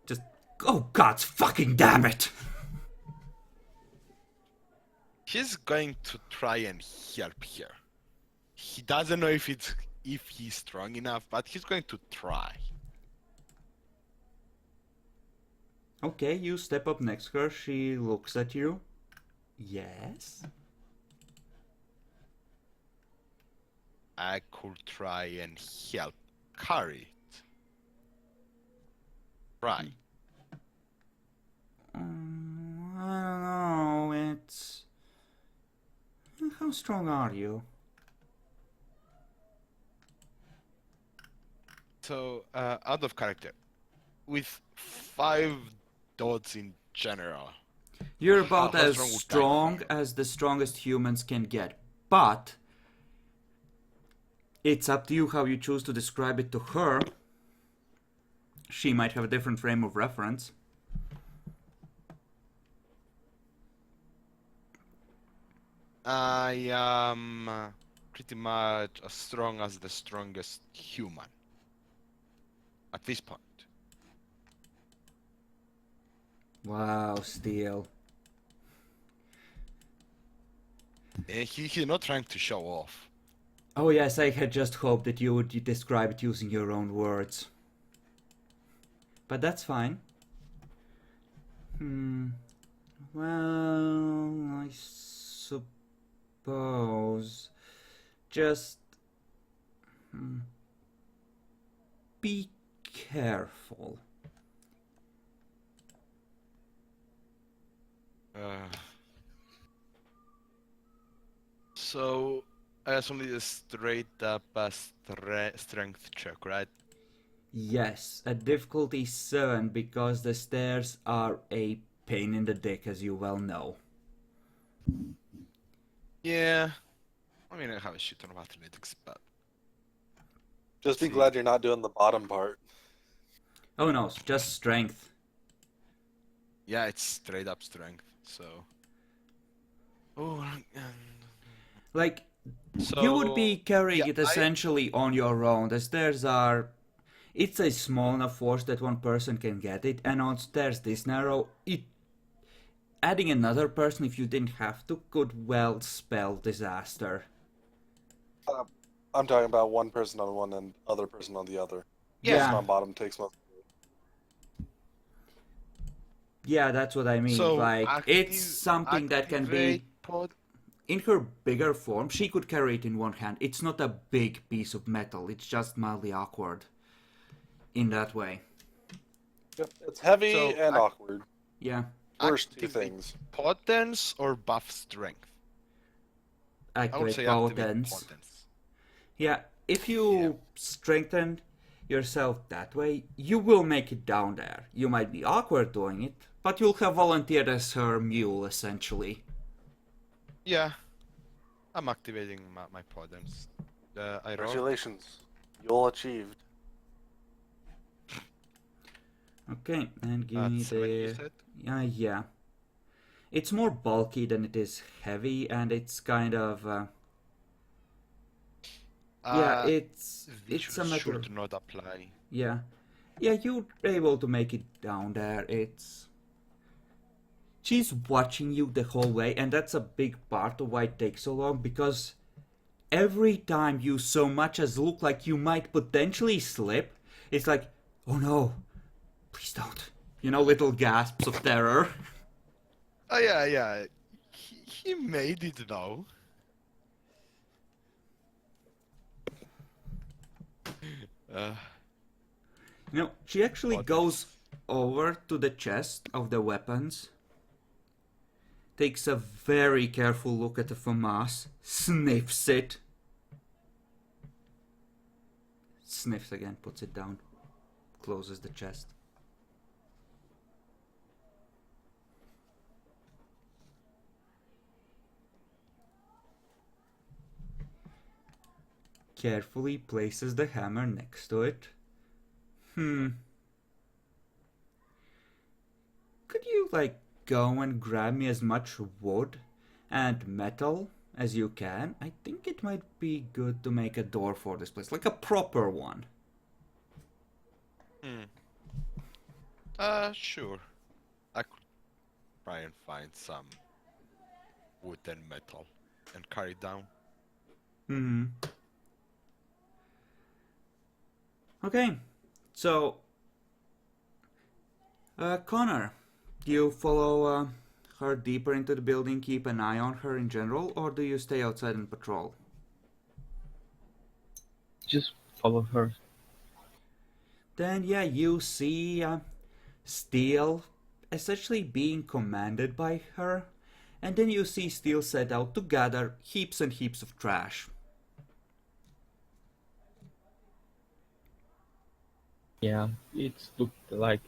Just, oh god fucking damn it! He's going to try and help here. He doesn't know if he's strong enough, but he's going to try. Okay, you step up next to her, she looks at you. Yes? I could try and help carry it. Right. I don't know, it's... How strong are you? So, out of character, with 5 dots in general. You're about How as strong would strong Dagger be? as the strongest humans can get, but it's up to you how you choose to describe it to her. She might have a different frame of reference. I am pretty much as strong as the strongest human. At this point. Wow, Steel. He's not trying to show off. Oh yes, I had just hoped that you would describe it using your own words. But that's fine. Well, I suppose... Just... Be careful. So I assume this is straight up a strength check, right? Yes, a difficulty 7 because the stairs are a pain in the dick, as you well know. Yeah. I mean, I have a shit ton of athletics, but Just be See. glad you're not doing the bottom part. Oh no, just strength. yeah, it's straight up strength. So. Oh. Like, So. you would be carrying yeah, it essentially on your own. The stairs are. It's a small enough force that one person can get it, and on stairs this narrow, adding another person if you didn't have to could well spell disaster. I'm talking about one person on one and other person on the other. Yeah. Person on bottom takes most. Yeah, that's what I mean. So Like, it's something that can be. activate pod. In her bigger form, she could carry it in one hand. It's not a big piece of metal, it's just mildly awkward. In that way. Yep, it's heavy So, and awkward. Yeah. Worst two Activate things. potence or buff strength? I would Activate say activate potence. potence. Yeah, if you strengthen yourself that way, you will make it down there. You might be awkward doing it, but you'll have volunteered as her mule, essentially. Yeah. I'm activating my potence. I roll. Congratulations. You'll achieved. Okay, and give me 7, you the... said? Yeah. It's more bulky than it is heavy, and it's kind of... yeah, it's a Visuals matter... should not apply. Yeah. Yeah, you're able to make it down there. It's... She's watching you the whole way, and that's a big part of why it takes so long, because every time you so much as look like you might potentially slip, it's like, oh no, please don't. You know, little gasps of terror. Oh yeah. He made it now. You know, she actually What goes over to the chest of the weapons, takes a very careful look at the FAMAS, sniffs it, sniffs again, puts it down, closes the chest. Carefully places the hammer next to it. Could you, like, go and grab me as much wood and metal as you can? I think it might be good to make a door for this place, like a proper one. Sure. I could try and find some wood and metal and carry it down. Okay, so Connor, do you follow her deeper into the building, keep an eye on her in general, or do you stay outside and patrol? Just follow her. Then yeah, you see Steel essentially being commanded by her, and then you see Steel set out to gather heaps and heaps of trash. Yeah, it's looked like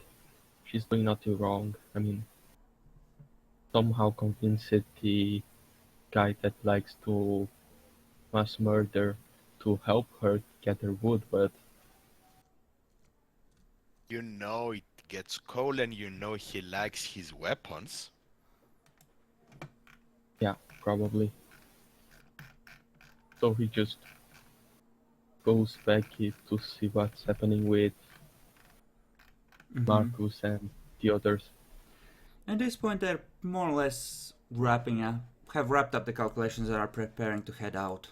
she's doing nothing wrong. I mean, somehow convinced the guy that likes to mass murder to help her gather wood, but You know it gets cold and you know he likes his weapons. yeah, probably. So he just goes back to see what's happening with Marcus and the others. At this point, they're more or less have wrapped up the calculations and are preparing to head out.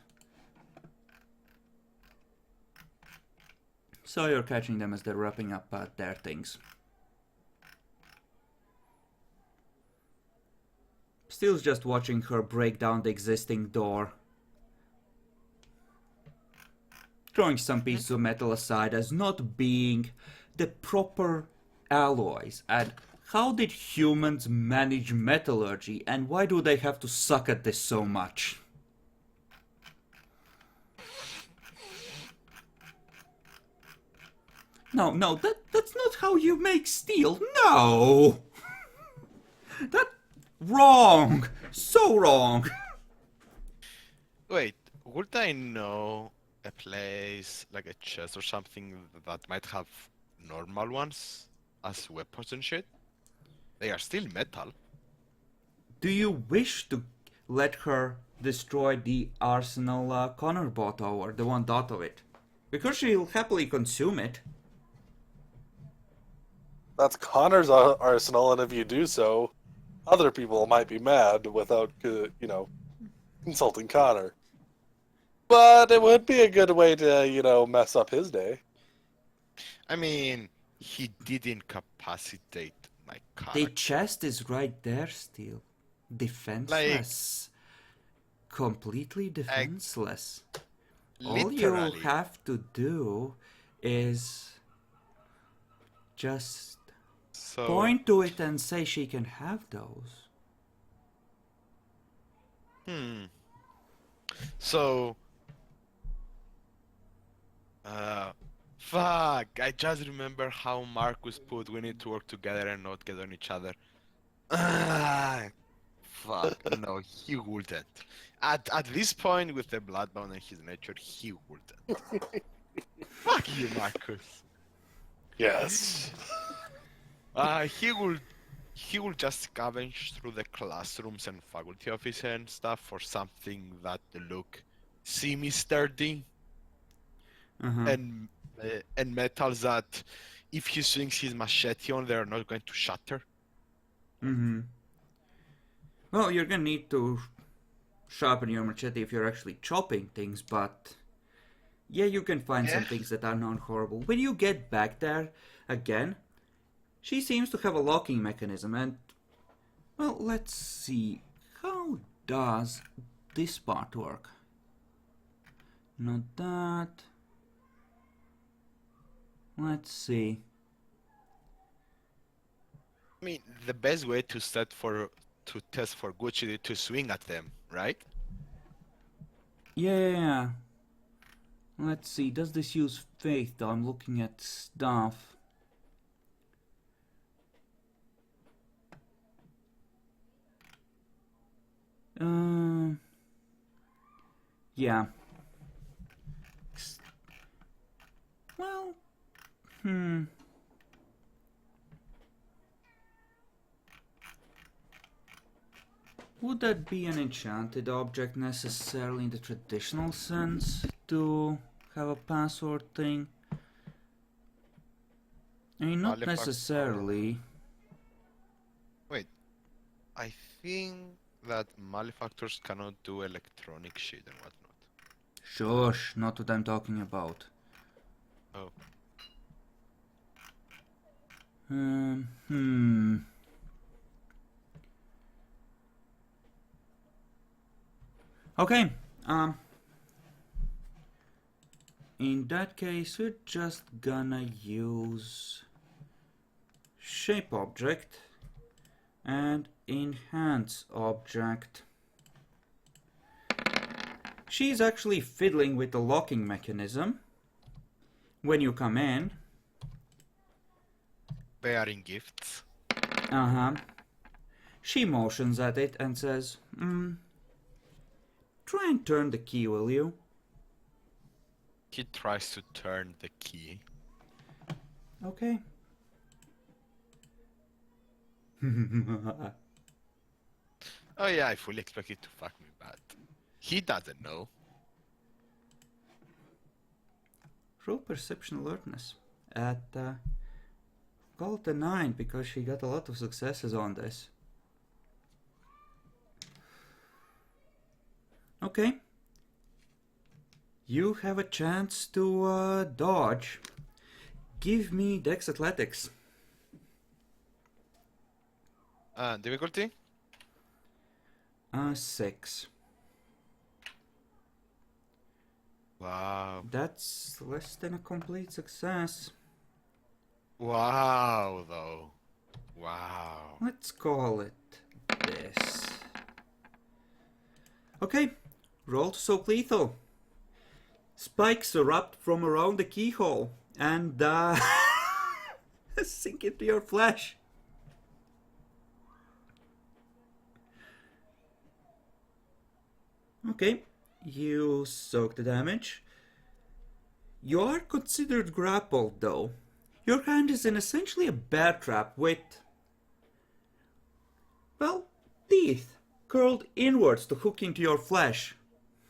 So you're catching them as they're wrapping up their things. Steel's just watching her break down the existing door, throwing some pieces of metal aside as not being the proper alloys. And how did humans manage metallurgy, and why do they have to suck at this so much? No, that's not how you make steel. No! That wrong! So wrong! Wait, would I know a place like a chest or something that might have normal ones as weapons and shit? They are still metal. Do you wish to let her destroy the arsenal Connor bought over, the one dot of it? Because she'll happily consume it. That's Connor's arsenal, and if you do so, other people might be mad without, consulting Connor. But it would be a good way to, mess up his day. I mean, he did incapacitate my The character. chest is right there still. Defenseless. Completely defenseless. All you Literally. have to do is just So, point to it and say she can have those. So, fuck, I just remember how Marcus put we need to work together and not get on each other. Fuck, no, he wouldn't. At this point, with the Bloodbound and his nature, he wouldn't. Fuck you, Marcus. Yes. He will just scavenge through the classrooms and faculty office and stuff for something that look semi-sturdy Uh-huh. and metals that if he swings his machete on, they're not going to shatter. Mm-hmm. Well, you're gonna need to sharpen your machete if you're actually chopping things, but yeah, you can find some Yeah. things that are not horrible. When you get back there, again, she seems to have a locking mechanism, and well, let's see. How does this part work? Not that. Let's see. I mean, the best way to test for Gucci is to swing at them, right? Yeah. Let's see. Does this use faith? Though I'm looking at stuff. Yeah. Well, would that be an enchanted object necessarily in the traditional sense to have a password thing? I mean, not Malefactor. necessarily. Wait, I think that malefactors cannot do electronic shit and whatnot. Shush, not what I'm talking about. Oh. Okay, in that case, we're just gonna use shape object and enhance object. She's actually fiddling with the locking mechanism. When you come in, Bearing gifts. she motions at it and says, try and turn the key, will you? He tries to turn the key. Okay. Oh yeah, I fully expect it to fuck me bad. He doesn't know. Roll perception alertness at call it a 9 because she got a lot of successes on this. Okay. You have a chance to dodge. Give me Dex Athletics. Difficulty? 6. Wow. That's less than a complete success. Wow, though. Wow. Let's call it this. Okay, roll to soak lethal. Spikes erupt from around the keyhole, and Sink into your flesh. Okay, you soak the damage. You are considered grappled, though. Your hand is in essentially a bear trap with, well, teeth curled inwards to hook into your flesh.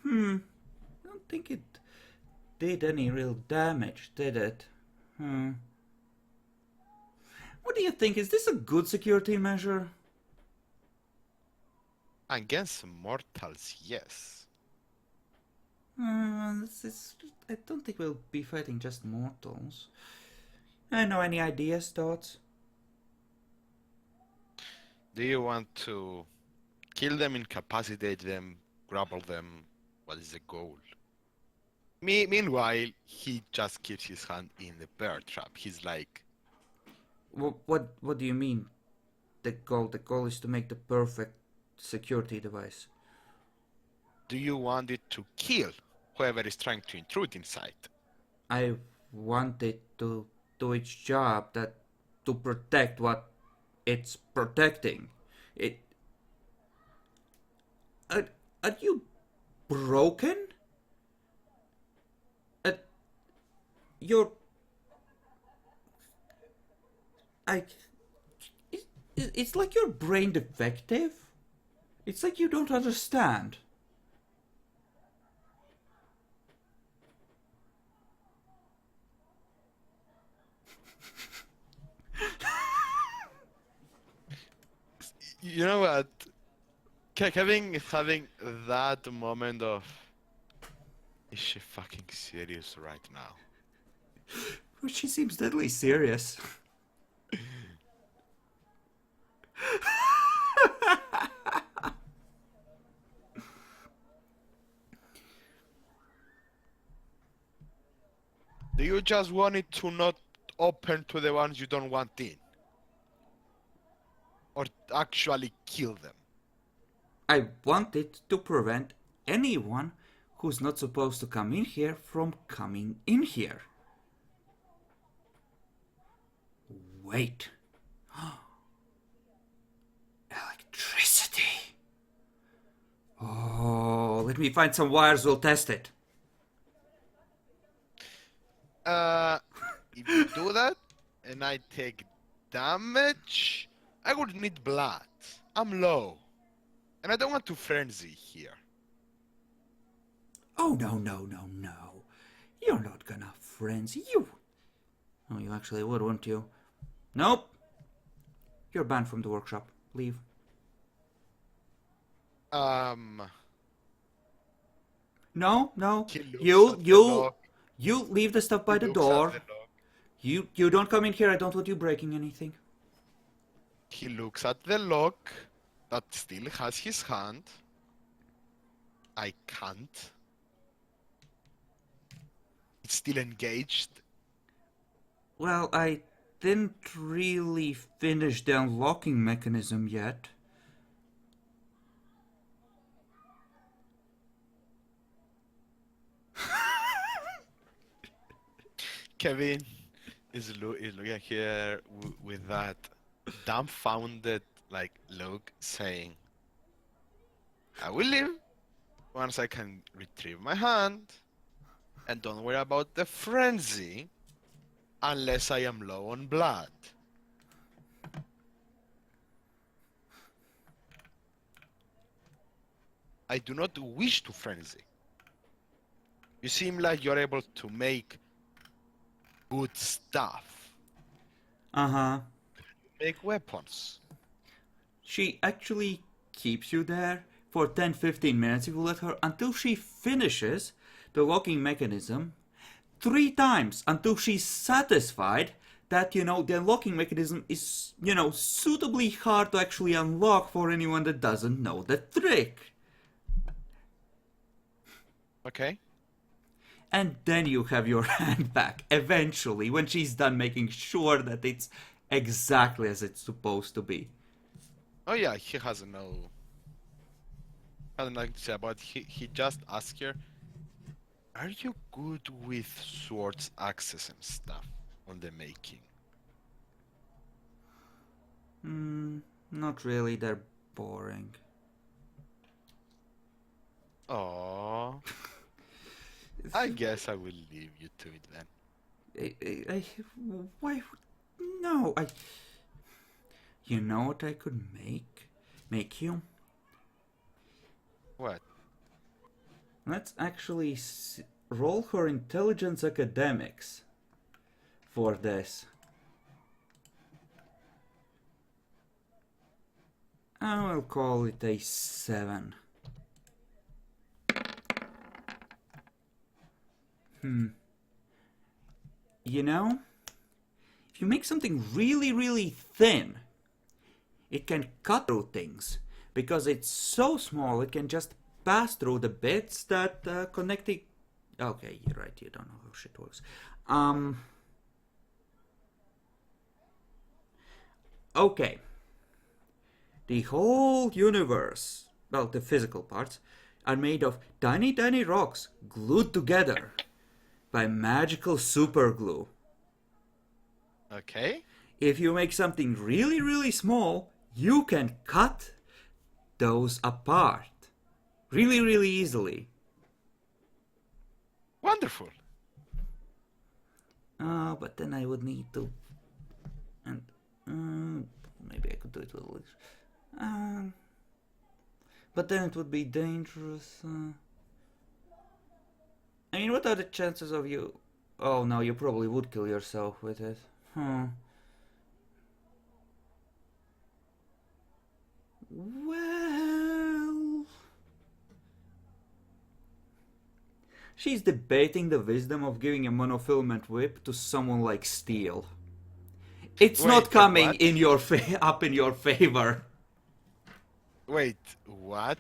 I don't think it did any real damage, did it? What do you think? Is this a good security measure? Against mortals, yes. I don't think we'll be fighting just mortals. I know, any ideas, thoughts? Do you want to kill them, incapacitate them, grapple them? What is the goal? Meanwhile, he just keeps his hand in the bear trap. He's like, What do you mean? The goal is to make the perfect security device. do you want it to kill whoever is trying to intrude inside? I want it to do its job, that to protect what it's protecting. It. Are you broken? You're. I. It's like you're brain defective. It's like you don't understand. You know what? Having that moment of, is she fucking serious right now? She seems deadly serious. Do you just want it to not open to the ones you don't want in? Or actually kill them? I want it to prevent anyone who's not supposed to come in here from coming in here. Wait. Electricity. Oh, let me find some wires, we'll test it. If you do that, and I take damage, I would need blood. I'm low. And I don't want to frenzy here. Oh, no. You're not gonna frenzy. You. Oh, you actually would, wouldn't you? Nope. You're banned from the workshop. Leave. No. He looks You at the lock. you leave the stuff by He the looks at door. the lock. You don't come in here. I don't want you breaking anything. He looks at the lock that still has his hand. I can't. It's still engaged. Well, I didn't really finish the unlocking mechanism yet. Kevin is looking here with that dumbfounded look, saying, I will leave once I can retrieve my hand, and don't worry about the frenzy unless I am low on blood. I do not wish to frenzy. You seem like you're able to make good stuff. Uh-huh. Make weapons. She actually keeps you there for 10-15 minutes if you let her, until she finishes the locking mechanism 3 times, until she's satisfied that, the unlocking mechanism is, suitably hard to actually unlock for anyone that doesn't know the trick. Okay. And then you have your hand back, eventually, when she's done making sure that it's exactly as it's supposed to be. Oh yeah, he has nothing to say about it. He just asked her, are you good with swords, axes and stuff on the making? Not really. They're boring. Oh, I guess I will leave you to it then. Why? No, I. You know what I could make? Make you? What? Let's actually roll her intelligence academics for this. I will call it a 7. You know, if you make something really, really thin, it can cut through things. Because it's so small, it can just pass through the bits that connect it. Okay, you're right, you don't know how shit works. Okay. The whole universe, well, the physical parts, are made of tiny, tiny rocks glued together by magical super glue. Okay. If you make something really, really small, you can cut those apart really, really easily. Wonderful. But then I would need to, and maybe I could do it with a little. But then it would be dangerous. I mean, what are the chances of you? Oh no, you probably would kill yourself with it. Well, she's debating the wisdom of giving a monofilament whip to someone like Steel. It's Wait, not coming what? in your up in your favor. Wait, what?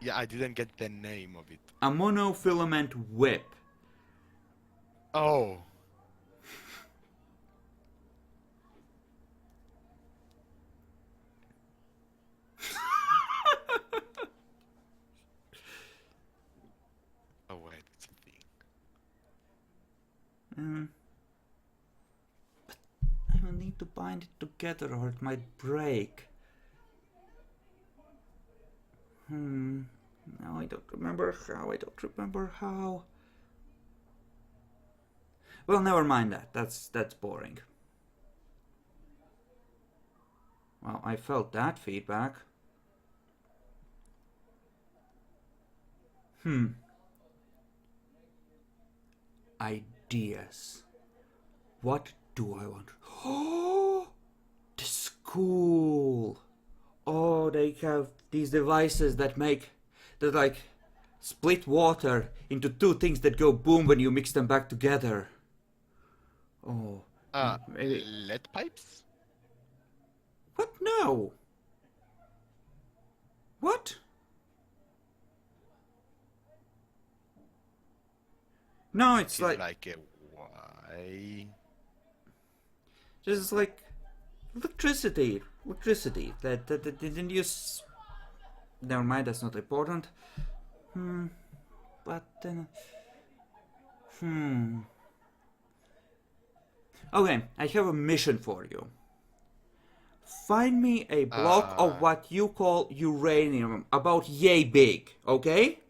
Yeah, I didn't get the name of it. A monofilament whip. Oh. Oh wait, it's a thing. But I will need to bind it together or it might break. Now I don't remember how. Well, never mind that. That's boring. Well, I felt that feedback. Ideas. What do I want? Oh, the school. Oh, they have these devices that like split water into two things that go boom when you mix them back together. Oh, maybe. Lead pipes? What? No. What? No, it's It's like like a why? just like electricity. That didn't use. Never mind. That's not important. But then. Okay, I have a mission for you. Find me a block of what you call uranium, about yay big, okay?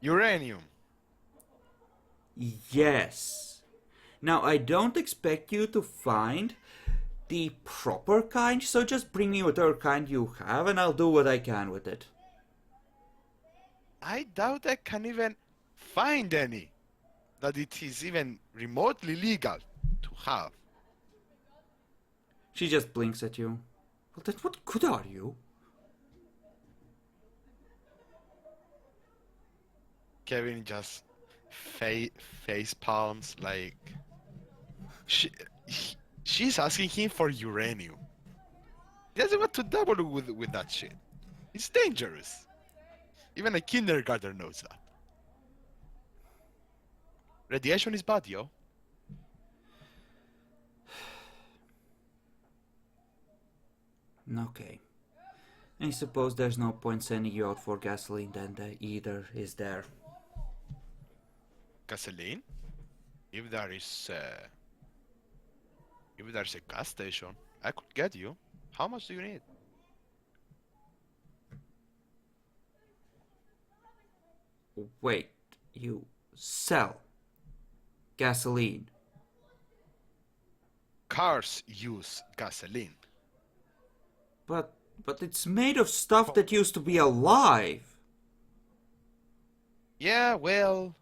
Uranium. Yes. Now, I don't expect you to find the proper kind, so just bring me whatever kind you have and I'll do what I can with it. I doubt I can even find any that it is even remotely legal to have. She just blinks at you. Well, then what good are you? Kevin just face palms like she's asking him for uranium. He doesn't want to double with that shit. It's dangerous. Even a kindergartner knows that. Radiation is bad, yo. Okay. I suppose there's no point sending you out for gasoline then either, is there? Gasoline? If there is If there's a gas station, I could get you. How much do you need? Wait, you sell gasoline? Cars use gasoline. But it's made of stuff that used to be alive. Yeah, well,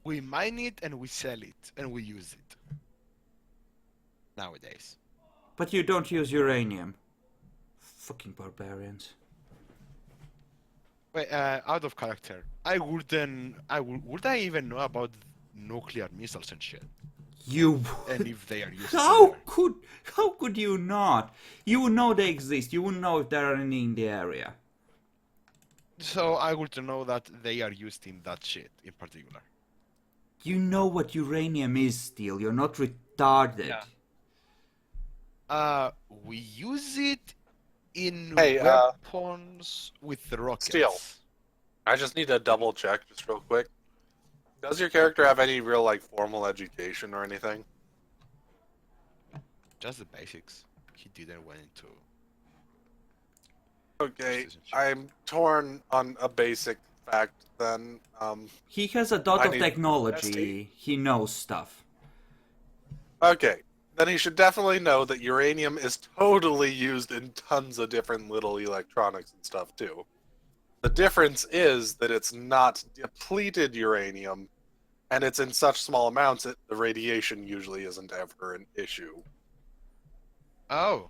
we mine it and we sell it and we use it. Nowadays. But you don't use uranium. Fucking barbarians. Wait, out of character. Would I even know about nuclear missiles and shit? You. And if they are used How together? could you not? You would know they exist. You wouldn't know if there are any in the area. So I would know that they are used in that shit in particular. You know what uranium is, Steel. You're not retarded. Yeah. We use it in Hey, weapons with rockets. Steel. I just need to double check just real quick. Does your character have any real like formal education or anything? Just the basics. He didn't went into. Okay, Citizenship. I'm torn on a basic fact then. He has a dot I of need technology. He knows stuff. Okay, then he should definitely know that uranium is totally used in tons of different little electronics and stuff too. The difference is that it's not depleted uranium, and it's in such small amounts that the radiation usually isn't ever an issue. Oh.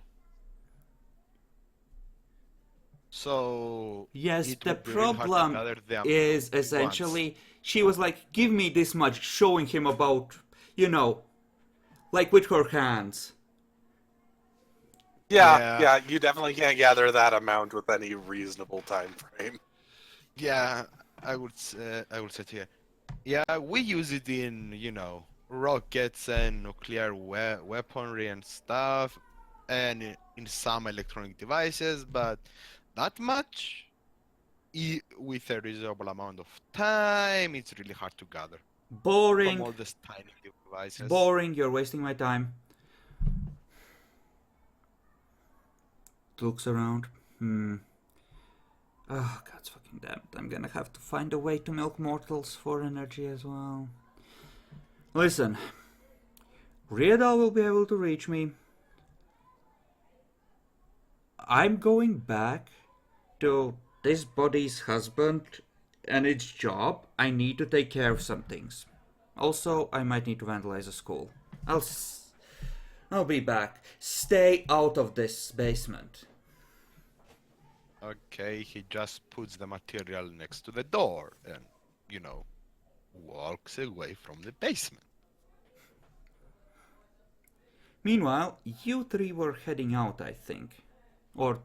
So Yes, it the would be really hard to problem gather the amount is at once. essentially she was like, "Give me this much," showing him about, like with her hands. Yeah, you definitely can't gather that amount with any reasonable time frame. Yeah, I would say here. Yeah, we use it in, rockets and nuclear weaponry and stuff, and in some electronic devices, but not much. With a reasonable amount of time, it's really hard to gather from Boring. all these tiny devices. Boring. You're wasting my time. Looks around. Oh, God's fucking damn it. I'm gonna have to find a way to milk mortals for energy as well. Listen. Riedal will be able to reach me. I'm going back to this body's husband and its job. I need to take care of some things. Also, I might need to vandalize a school. I'll be back. Stay out of this basement. Okay, he just puts the material next to the door and, walks away from the basement. Meanwhile, you three were heading out, I think. Or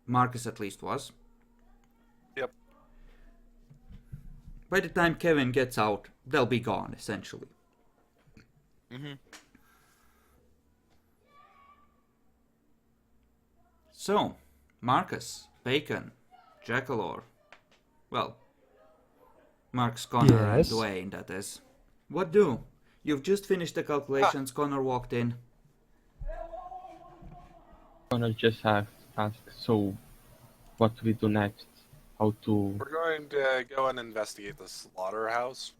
Marcus at least was. Yep. By the time Kevin gets out, they'll be gone, essentially. Mm-hmm. So, Marcus, Bacon, Jackalor. Well, Mark's Connor Yes. and Dwayne, that is. What do? You've just finished the calculations, Connor walked in. Connor just ask, so what do we do next? How to... We're going to go and investigate the slaughterhouse.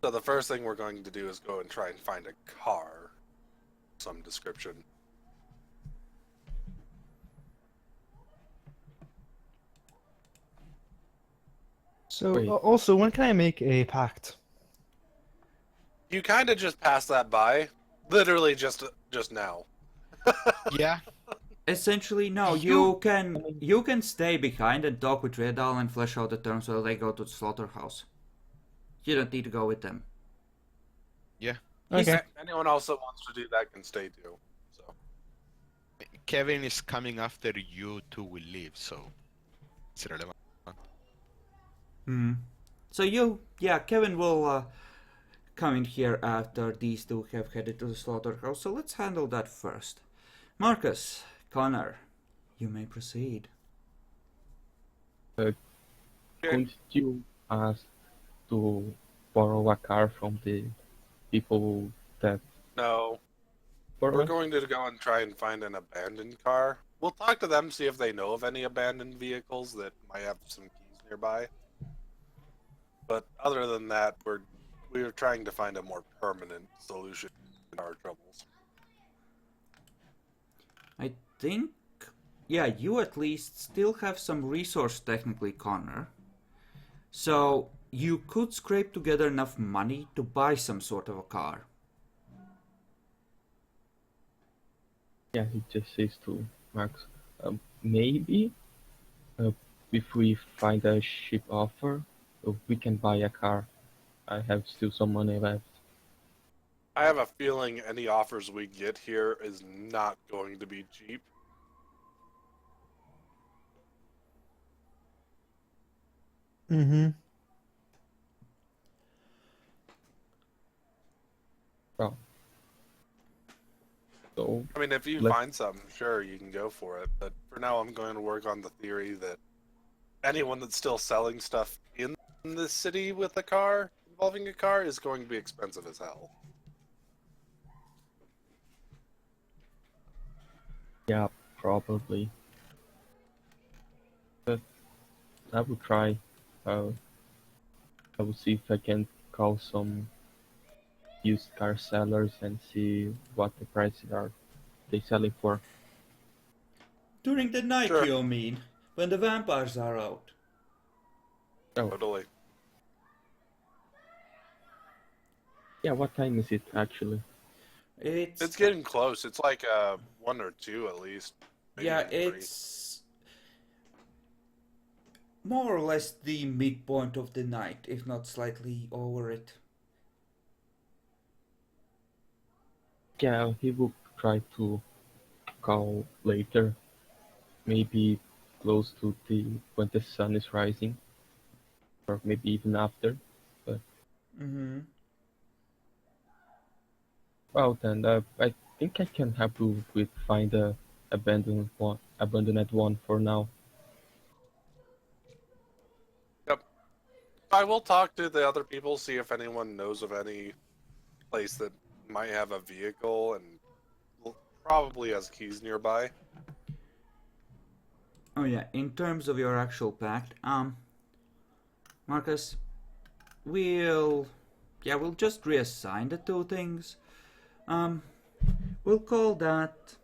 So the first thing we're going to do is go and try and find a car, some description. So, Wait. also, when can I make a pact? You kind of just passed that by, literally just now. Yeah. Essentially, no, you can stay behind and talk with Redal and flesh out the terms while they go to the slaughterhouse. You don't need to go with them. Okay. Anyone else that wants to do that can stay too. So Kevin is coming after you two will leave, so it's irrelevant. So Kevin will come in here after these two have headed to the slaughterhouse. So let's handle that first. Marcus, Connor, you may proceed. Couldn't you ask to borrow a car from the people that No, borrow we're it? going to go and try and find an abandoned car. We'll talk to them, see if they know of any abandoned vehicles that might have some keys nearby. But other than that, we're trying to find a more permanent solution to our troubles. I think, yeah, you at least still have some resource technically, Connor. So you could scrape together enough money to buy some sort of a car. Yeah, he just says to Max, maybe uh, if we find a cheap offer, we can buy a car. I have still some money left. I have a feeling any offers we get here is not going to be cheap. Mm-hmm. Well, so I mean, if you let find something, sure, you can go for it. But for now, I'm going to work on the theory that anyone that's still selling stuff in this city with a car, involving a car, is going to be expensive as hell. yeah, probably. But I will try. Uh, I will see if I can call some used car sellers and see what the prices are they selling for. During the night, Sure, you mean? When the vampires are out. Oh, totally. yeah, what time is it actually? It's, It's getting close. It's like 1 or 2 at least. Maybe yeah, even 3. it's more or less the midpoint of the night, if not slightly over it. Yeah, he will try to call later, maybe close to the when the sun is rising, or maybe even after. But Mm-hmm. well, then I think I can help you with find a abandoned one for now. Yep. I will talk to the other people, see if anyone knows of any place that might have a vehicle and probably has keys nearby. Oh yeah, in terms of your actual pact, Marcus, we'll, yeah, we'll just reassign the two things. Um, we'll call that,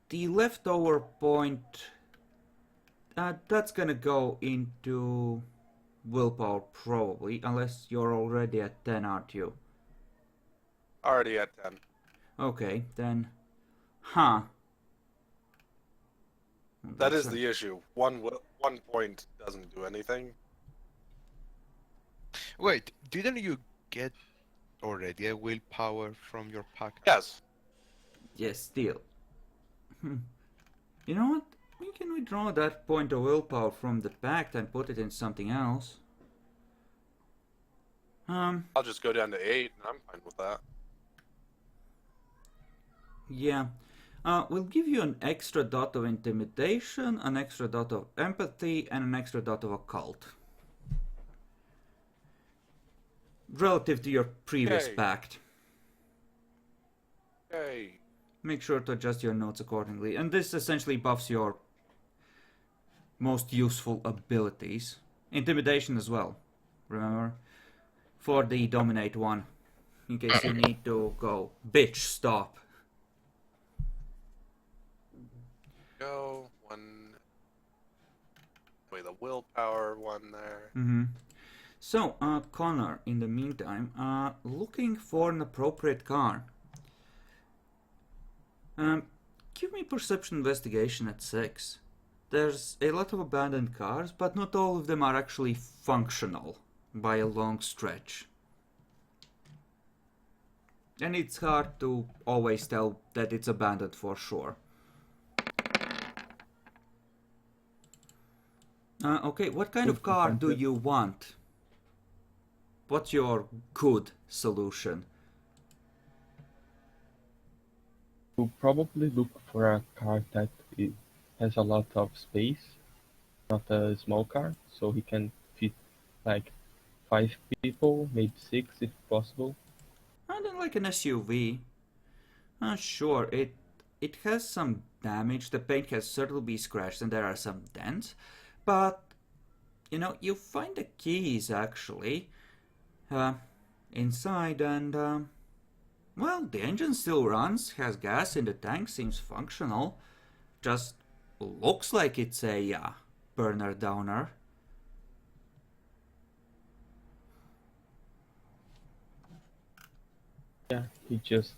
the leftover point. That's gonna go into willpower probably, unless you're already at 10, aren't you? Already at 10. Okay, then, huh? That That's is the issue. One point doesn't do anything. Wait, didn't you get already a willpower from your pack? Yes. yes, still. You know what? We can withdraw that point of willpower from the pact and put it in something else. I'll just go down to 8, and I'm fine with that. Yeah. We'll give you an extra dot of intimidation, an extra dot of empathy, and an extra dot of occult. Relative to your previous Yay. pact. Yay. Make sure to adjust your notes accordingly. And this essentially buffs your most useful abilities. Intimidation as well, remember? For the dominate one. In case you need to go, bitch, stop. Go. 1. Wait, the willpower one there. Mm-hmm. So, Connor, in the meantime, looking for an appropriate car. Give me perception investigation at 6. There's a lot of abandoned cars, but not all of them are actually functional by a long stretch. And it's hard to always tell that it's abandoned for sure. Okay, what kind of car do you want? What's your good solution? We'll probably look for a car that has a lot of space, not a small car, so he can fit like 5 people, maybe 6 if possible. I don't like an SUV. Sure, it has some damage. The paint has certainly been scratched and there are some dents. But, you find the keys actually inside and, well, the engine still runs, has gas in the tank, seems functional. Just looks like it's a burner downer. Yeah, he just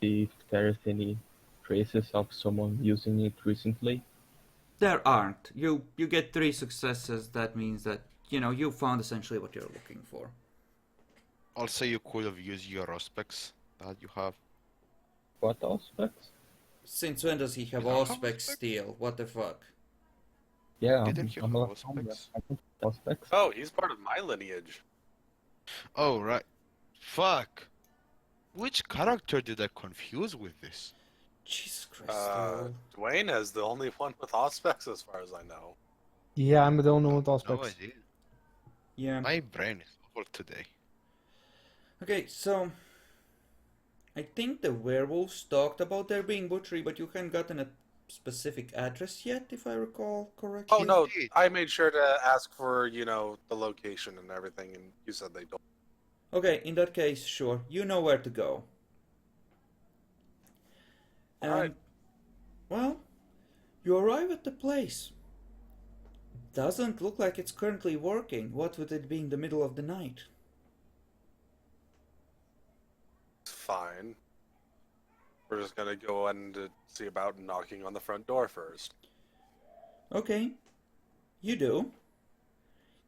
see if there's any traces of someone using it recently. There aren't. You get 3 successes. That means that you found essentially what you're looking for. Also, you could have used your aspects that you have. What aspects? Since when does he have You don't have Auspex Auspex? steel? What the fuck? Yeah, Didn't you I'm have a combat. aspects? I don't have aspects. Oh, he's part of my lineage. Oh, right. Fuck. Which character did I confuse with this? Jesus Christ. Lol. Dwayne is the only one with Auspex as far as I know. Yeah, I'm the only one with No aspects. idea. Yeah. My brain is awful today. Okay, so I think the werewolves talked about there being butchery, but you hadn't gotten a specific address yet, if I recall correctly. Oh no, Indeed. I made sure to ask for, the location and everything, and you said they don't. Okay, in that case, sure. You know where to go. And, Alright. well, you arrive at the place. Doesn't look like it's currently working. What with it being the middle of the night? Fine. We're just gonna go and see about knocking on the front door first. Okay, you do.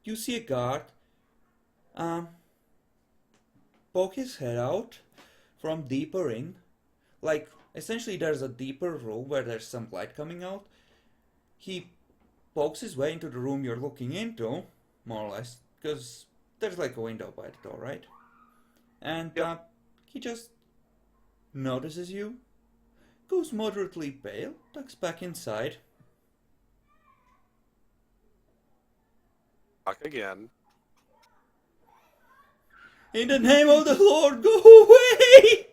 You see a guard poke his head out from deeper in. Like, essentially there's a deeper room where there's some light coming out. He pokes his way into the room you're looking into, more or less, because there's like a window by the door, right? And Yep. he just notices you, goes moderately pale, ducks back inside. Knock again. In the name of the Lord, go away!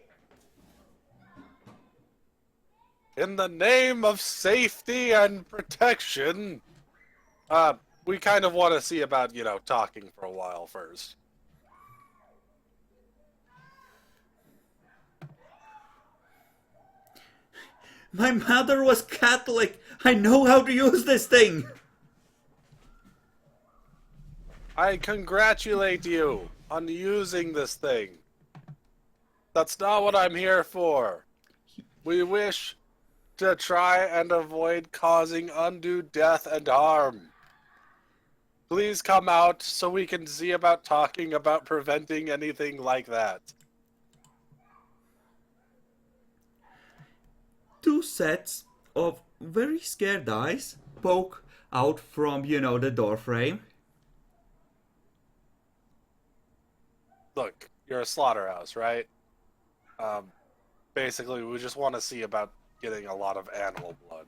In the name of safety and protection, we kind of want to see about, talking for a while first. My mother was Catholic. I know how to use this thing. I congratulate you on using this thing. That's not what I'm here for. We wish to try and avoid causing undue death and harm. Please come out so we can see about talking about preventing anything like that. 2 sets of very scared eyes poke out from, the door frame. Look, you're a slaughterhouse, right? Basically, we just want to see about getting a lot of animal blood.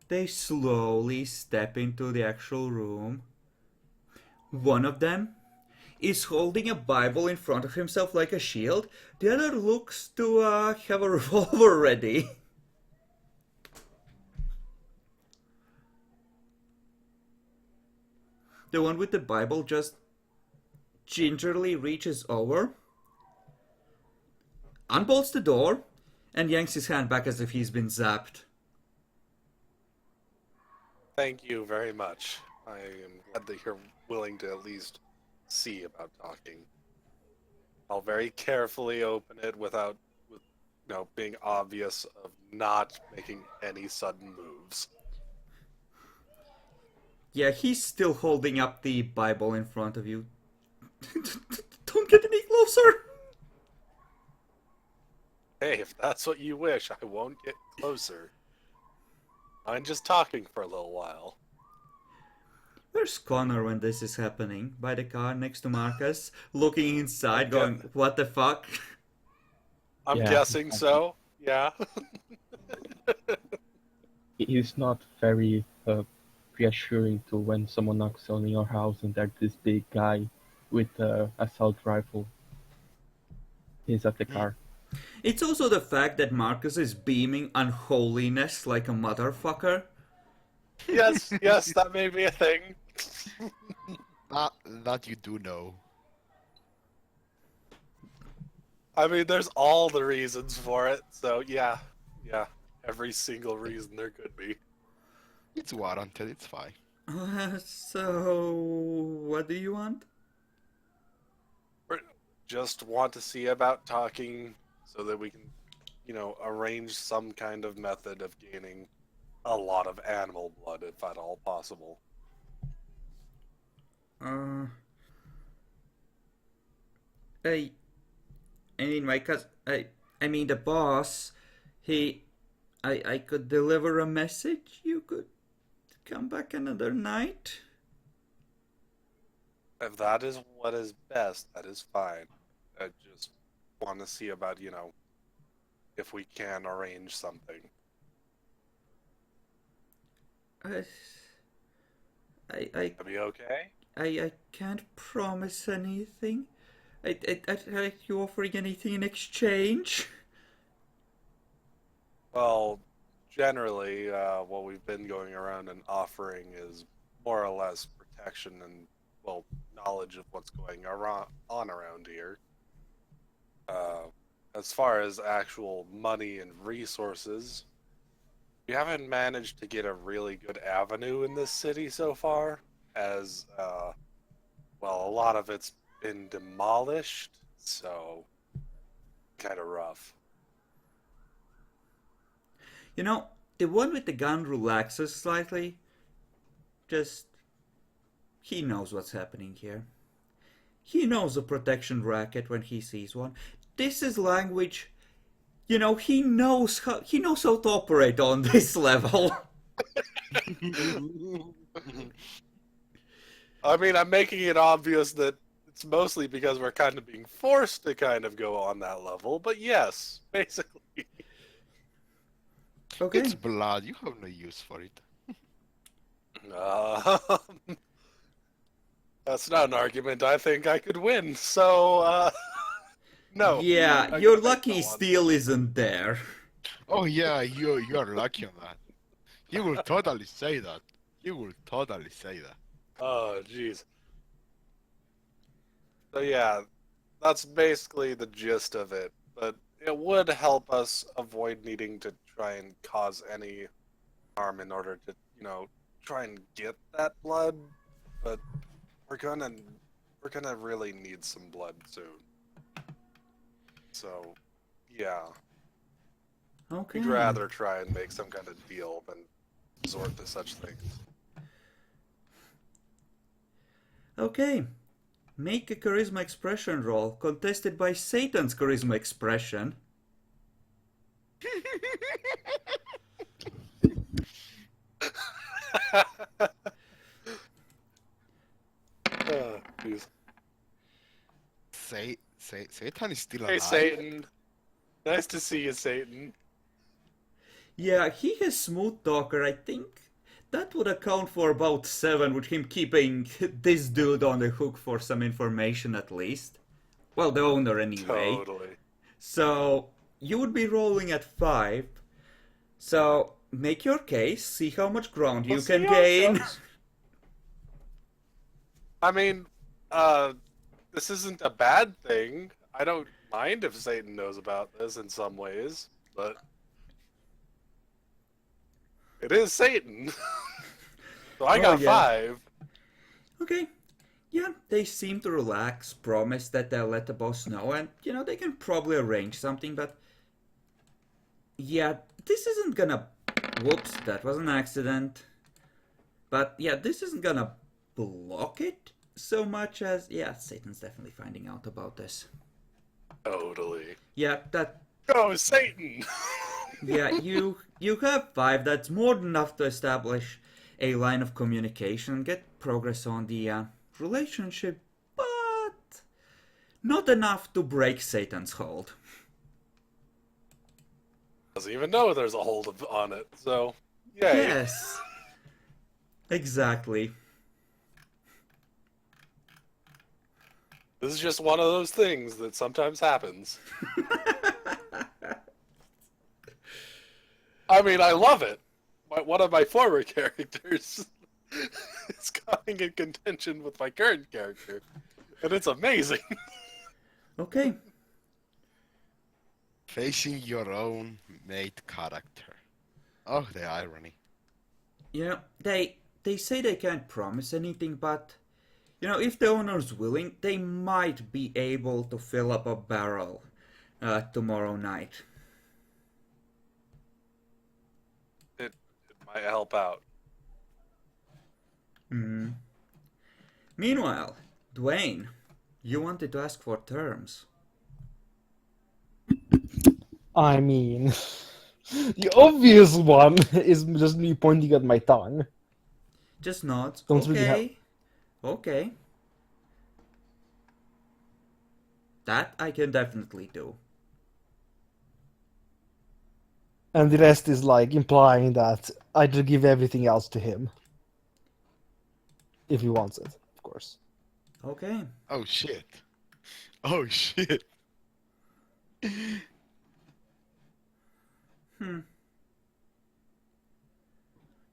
They slowly step into the actual room. One of them is holding a Bible in front of himself like a shield. The other looks to have a revolver ready. The one with the Bible just gingerly reaches over, unbolts the door, and yanks his hand back as if he's been zapped. Thank you very much. I am glad that you're willing to at least see about talking. I'll very carefully open it without, being obvious of not making any sudden moves. Yeah, he's still holding up the Bible in front of you. Don't get any closer! Hey, if that's what you wish, I won't get closer. I'm just talking for a little while. Where's Connor when this is happening? By the car next to Marcus, looking inside, going, what the fuck? I'm Yeah, guessing so. Yeah. It's not very reassuring to when someone knocks on your house and there's this big guy with a assault rifle. He's at the car. It's also the fact that Marcus is beaming unholiness like a motherfucker. Yes, yes, that may be a thing. That you do know. I mean, there's all the reasons for it, so yeah. Yeah. Every single reason there could be. It's warranted, it's fine. So, what do you want? Just want to see about talking so that we can, arrange some kind of method of gaining a lot of animal blood, if at all possible. I mean, I mean, the boss, I could deliver a message. You could come back another night. If that is what is best, that is fine. I just want to see about, if we can arrange something. I, I, That'd be okay? I can't promise anything. Are you offering anything in exchange? Well, generally, what we've been going around and offering is more or less protection and, well, knowledge of what's going on around here. As far as actual money and resources, we haven't managed to get a really good avenue in this city so far, as, well, a lot of it's been demolished, so kind of rough. You know, the one with the gun relaxes slightly. Just, he knows what's happening here. He knows a protection racket when he sees one. This is language. You know, he knows how to operate on this level. I mean, I'm making it obvious that it's mostly because we're kind of being forced to kind of go on that level, but yes, basically. Okay. It's blood, you have no use for it. That's not an argument I think I could win, so, no. Yeah, I you're can lucky go on. steel isn't there. Oh yeah, you are lucky on that. He will totally say that. He will totally say that. Oh, jeez. So yeah, that's basically the gist of it, but it would help us avoid needing to try and cause any harm in order to, try and get that blood, but we're gonna really need some blood soon. So, yeah, Okay. we'd rather try and make some kind of deal than resort to such things. Okay. Make a charisma expression roll contested by Satan's charisma expression. Oh, jeez. Satan is still Hey, alive. Satan. Nice to see you, Satan. Yeah, he has smooth talker. I think that would account for about 7 with him keeping this dude on the hook for some information at least. Well, the owner anyway. Totally. So you would be rolling at 5. So make your case, see how much ground you We'll can see how it gain. goes. I mean, this isn't a bad thing. I don't mind if Satan knows about this in some ways, but it is Satan. So I Oh, got yeah. 5. Okay. Yeah, they seem to relax, promise that they'll let the boss know, and, they can probably arrange something, but... Yeah, this isn't gonna... Whoops, that was an accident. But, yeah, this isn't gonna block it so much as... Yeah, Satan's definitely finding out about this. Totally. Yeah, that... Go, Satan! Yeah, you have 5. That's more than enough to establish a line of communication and get progress on the relationship, but not enough to break Satan's hold. Doesn't even know there's a hold on it. So, yay. Yes. Exactly. This is just one of those things that sometimes happens. I mean, I love it. One of my former characters is coming in contention with my current character, and it's amazing. Okay. Facing your own made character. Oh, the irony. You know, they say they can't promise anything, but you know, if the owner's willing, they might be able to fill up a barrel tomorrow night. It might help out. Hmm. Meanwhile, Dwayne, you wanted to ask for terms. I mean, the obvious one is just me pointing at my tongue. Just nods. Don't really have- Okay. Okay. That I can definitely do. And the rest is like implying that I just give everything else to him. If he wants it, of course. Okay. Oh shit. Oh shit. Hmm.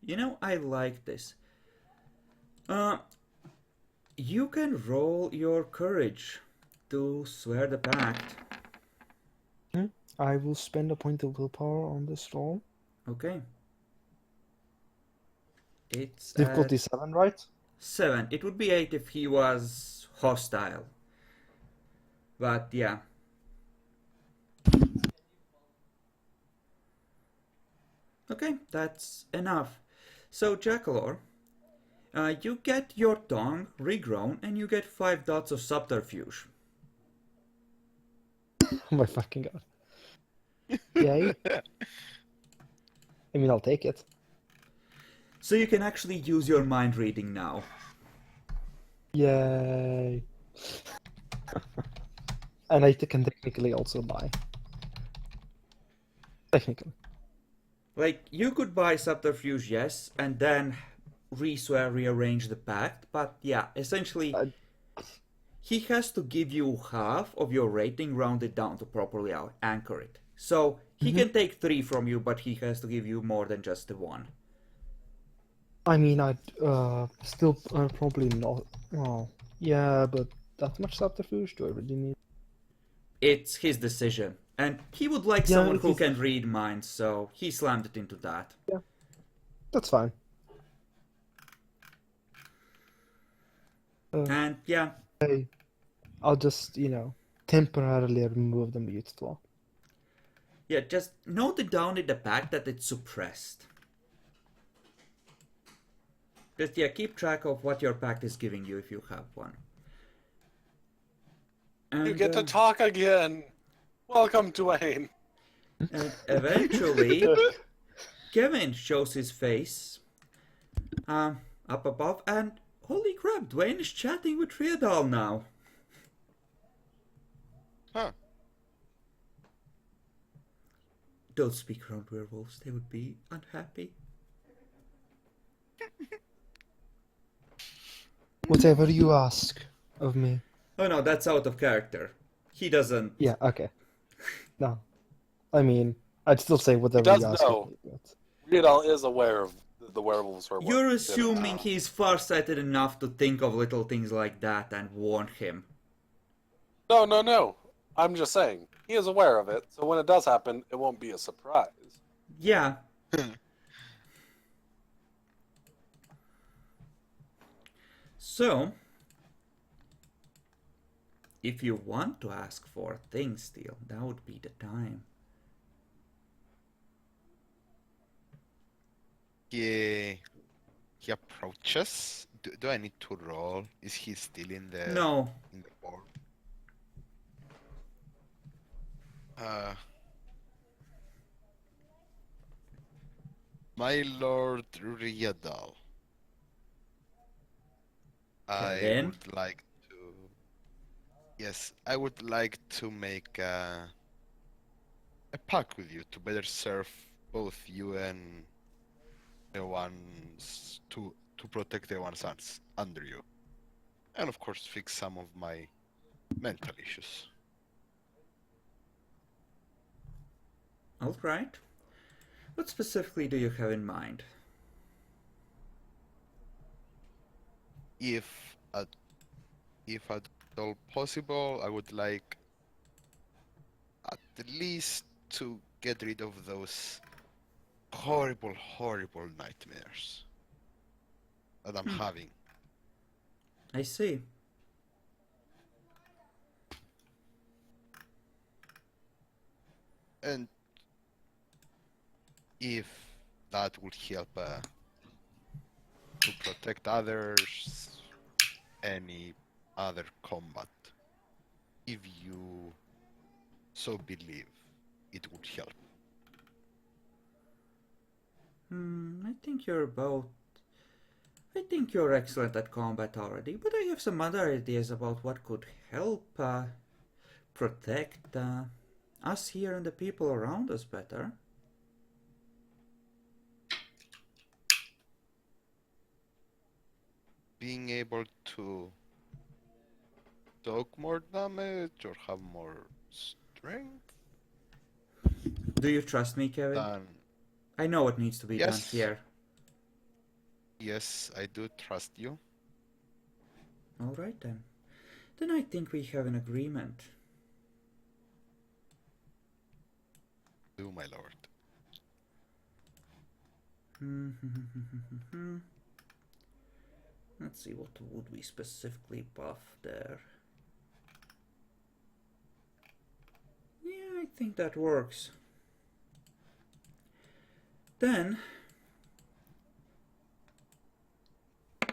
You know, I like this. You can roll your courage to swear the pact. I will spend a point of willpower on this roll. Okay. It's Difficulty at 7, right? 7. It would be 8 if he was hostile. But yeah. Okay, that's enough. So, Jackalor, you get your tongue regrown and you get 5 dots of subterfuge. Oh my fucking god. Yay. I mean, I'll take it. So you can actually use your mind reading now. Yay. And I can technically also buy. Technically. Like, you could buy subterfuge, yes, and then re-swear, rearrange the pact, but yeah, essentially, he has to give you half of your rating rounded down to properly anchor it. So, he can take 3 from you, but he has to give you more than just the 1. I mean, I'd still probably not. Oh, yeah, but that much subterfuge do I really need? It's his decision. And he would like Yeah, someone it who is. can read minds, so he slammed it into that. That's fine. And yeah, I'll just, temporarily remove the mute flaw. yeah, just note it down in the pact that it's suppressed. Just yeah, keep track of what your pact is giving you if you have one. And, You get to talk again. Welcome, Dwayne. and eventually, Kevin shows his face up above, and holy crap, Dwayne is chatting with Triadal now. Huh. Don't speak around werewolves, they would be unhappy. Whatever you ask of me. Oh no, that's out of character. He doesn't. Yeah, okay. No. I mean, I'd still say whatever does you ask know. of me. But... Riedel is aware of the werewolves are. You're assuming he's farsighted enough to think of little things like that and warn him. No. I'm just saying he is aware of it. So when it does happen, it won't be a surprise. Yeah. So, if you want to ask for a thing still, that would be the time. He approaches. Do I need to roll? Is he still in the No. in the board? My Lord Riedal. I Kevin? would like to. Yes, I would like to make a a pact with you to better serve both you and the ones to protect the ones under you, and of course fix some of my mental issues. Alright. What specifically do you have in mind? If at if at all possible, I would like at least to get rid of those horrible, horrible nightmares that I'm having. I see. And if that would help to protect others, any other combat, if you so believe it would help. I think you're excellent at combat already, but I have some other ideas about what could help protect us here and the people around us better. Being able to talk more damage or have more strength Do you trust me, Kevin? than... I know what needs to be done Yes. here. Yes, I do trust you. Alright then. Then I think we have an agreement. Do, my lord. Let's see, what would we specifically buff there? Yeah, I think that works. Then,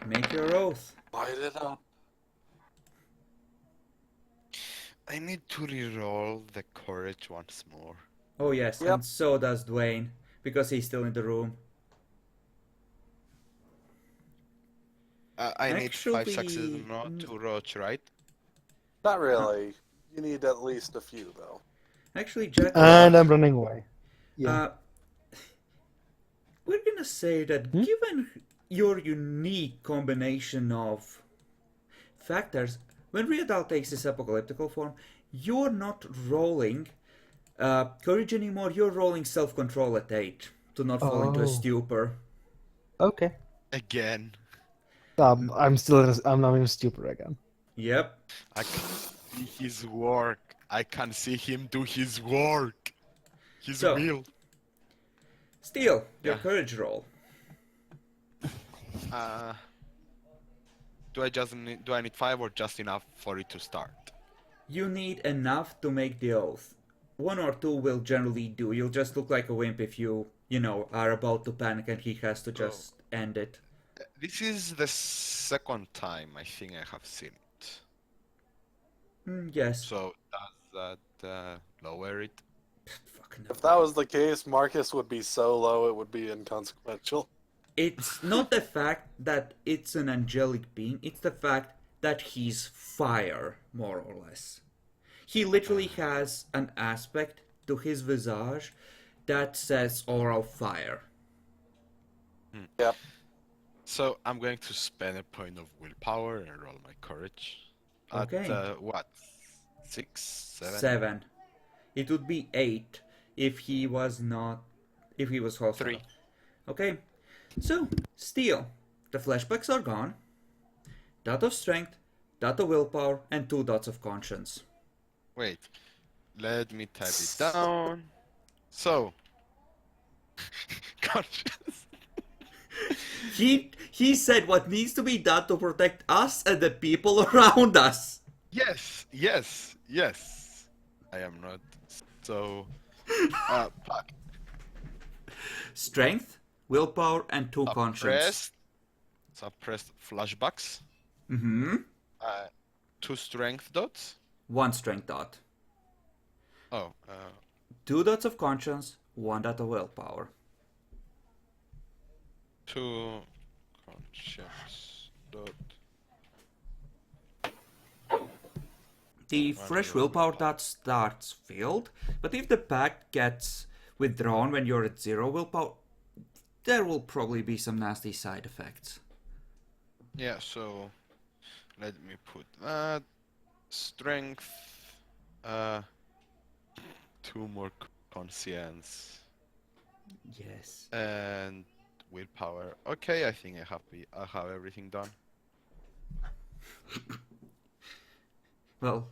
make your oath. Light it up. I need to reroll the courage once more. Oh yes, Yep. and so does Dwayne, because he's still in the room. I need 5 Actually, successes not to roach, right? Not really. You need at least a few, though. Actually, Jack, And I'm running away. Yeah. we're gonna say that given your unique combination of factors, when Riadal takes his apocalyptical form, you're not rolling courage anymore, you're rolling self-control at 8 to not fall into a Oh. stupor. Okay. Again. I'm not even stupid again. Yep. I can see his work. I can see him do his work. His So- will. Steel, your Yeah. courage roll. Do I need 5 or just enough for it to start? You need enough to make the oath. 1 or 2 will generally do. You'll just look like a wimp if you are about to panic and he has to just end it. This is the second time I think I have seen it. Yes. So does that lower it? Fucking If that was the case, Marcus would be so low it would be inconsequential. It's not the fact that it's an angelic being, it's the fact that he's fire, more or less. He literally has an aspect to his visage that says oral fire. Yep. So I'm going to spend a point of willpower and roll my courage. Okay. At what? 6, 7? 7. It would be 8 if he was hostile. 3. Okay. So, Steel. The flashbacks are gone. Dot of strength, dot of willpower, and 2 dots of conscience. Wait. Let me type it down. So. Conscious. He said what needs to be done to protect us and the people around us. Yes. I am not so. Fuck. Strength, willpower, and 2 conscience. Suppressed flashbacks. 2 strength dots. 1 strength dot. Oh, 2 dots of conscience, 1 dot of willpower. 2 conscience dot. the One fresh hero willpower willpower. that starts filled, but if the pact gets withdrawn when you're at 0 willpower, there will probably be some nasty side effects. Yeah, so let me put that. Strength. 2 more conscience. Yes. And willpower. Okay, I think I have everything done. Well,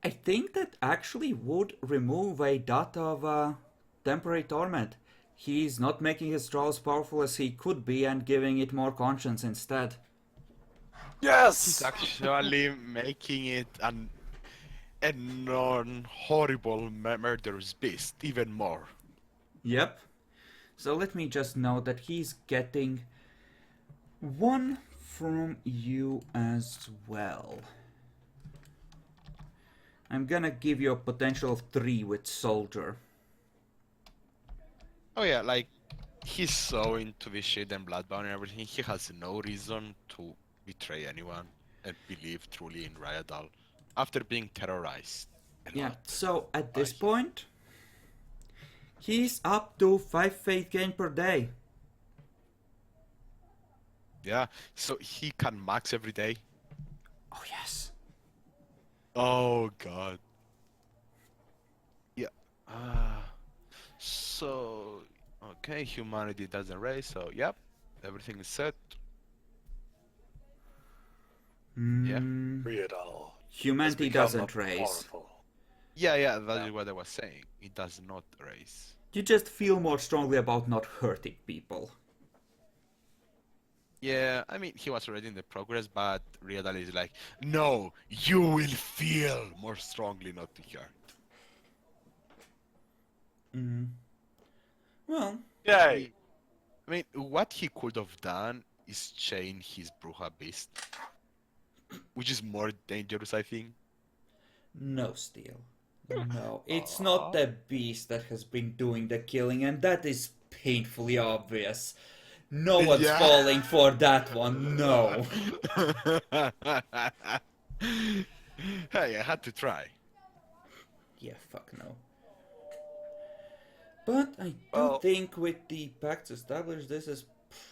I think that actually would remove a dot of temporary torment. He's not making his draw as powerful as he could be and giving it more conscience instead. He's Yes! actually making it a non-horrible murderous beast, even more. Yep. So let me just note that he's getting 1 from you as well. I'm gonna give you a potential of 3 with Soldier. Oh yeah, like, he's so into this shit and Bloodbound and everything, he has no reason to betray anyone and believe truly in Ryadal after being terrorized a Yeah, lot. so at this By- point, he's up to 5 faith gain per day. Yeah, so he can max every day. Oh, yes. Oh god. Yeah. So okay, humanity doesn't raise, so yep, everything is set. Yeah. Riadal has Humanity become doesn't raise. powerful. Yeah, that is what I was saying. It does not raise. You just feel more strongly about not hurting people. Yeah, I mean, he was already in the progress, but Riadal is like, no, you will feel more strongly not to hurt. Well, Yay! I mean, what he could have done is chain his Bruja Beast, which is more dangerous, I think. no, Steel. No, it's not the beast that has been doing the killing, and that is painfully obvious. No one's Yeah. falling for that one, no. Hey, I had to try. Yeah, fuck no. But I do Well- think with the pacts established, this is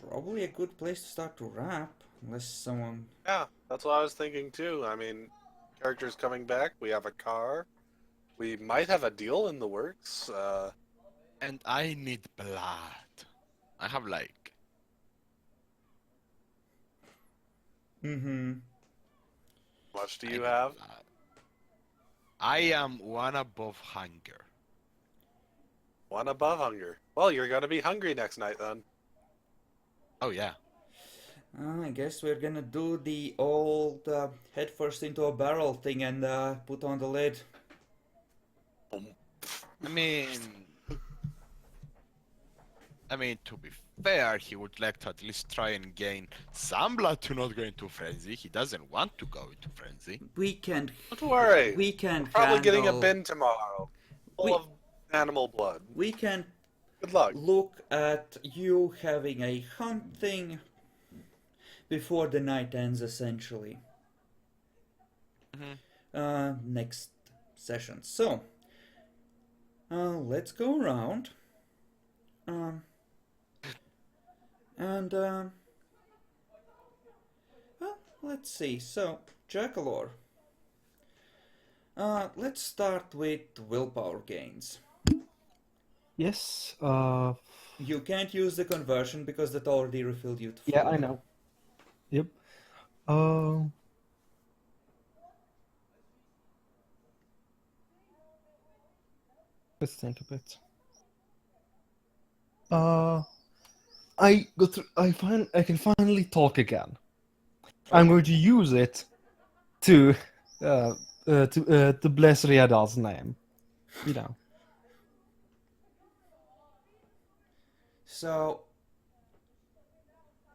probably a good place to start to wrap. Unless someone... Yeah, that's what I was thinking too. I mean, characters coming back, we have a car. We might have a deal in the works. And I need blood. I have like... Mm-hmm. How much do I you need have? blood. I am 1 above hunger. 1 above hunger. Well, you're gonna be hungry next night then. Oh yeah. I guess we're gonna do the old head first into a barrel thing and put on the lid. I mean, to be fair, he would like to at least try and gain some blood to not go into frenzy. He doesn't want to go into frenzy. We can... Don't worry. We can Probably getting a handle- bin tomorrow. Full We- of animal blood. We can Good luck. look at you having a hunt thing before the night ends, essentially. Next session. So, let's go around. Well, let's see. So, Jackalor. Let's start with willpower gains. Yes. You can't use the conversion because that already refilled you to Yeah, full. I know. Yep. Let's think a bit. I can finally talk again. I'm going to use it to bless Riadal's name. You know. So,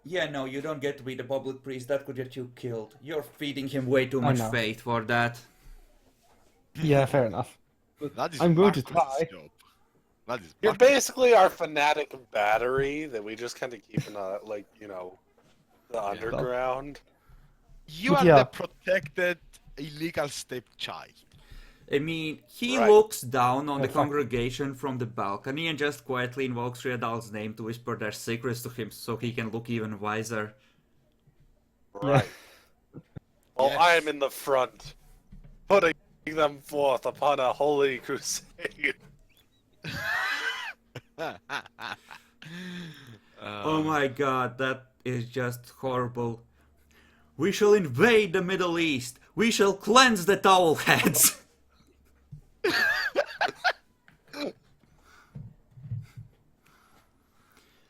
yeah, no, you don't get to be the public priest. That could get you killed. You're feeding him way too I much know. faith for that. Yeah, fair enough. That is I'm going to Marcus's try. job. That is You're Marcus. basically our fanatic battery that we just kind of keep in the underground. You But are yeah. the protected illegal stepchild. I mean, he Right. looks down on the fuck. congregation from the balcony and just quietly invokes Riadal's name to whisper their secrets to him so he can look even wiser. Right. Well, Yes. I am in the front, putting them forth upon a holy crusade. Oh my god, that is just horrible. We shall invade the Middle East. We shall cleanse the towel heads.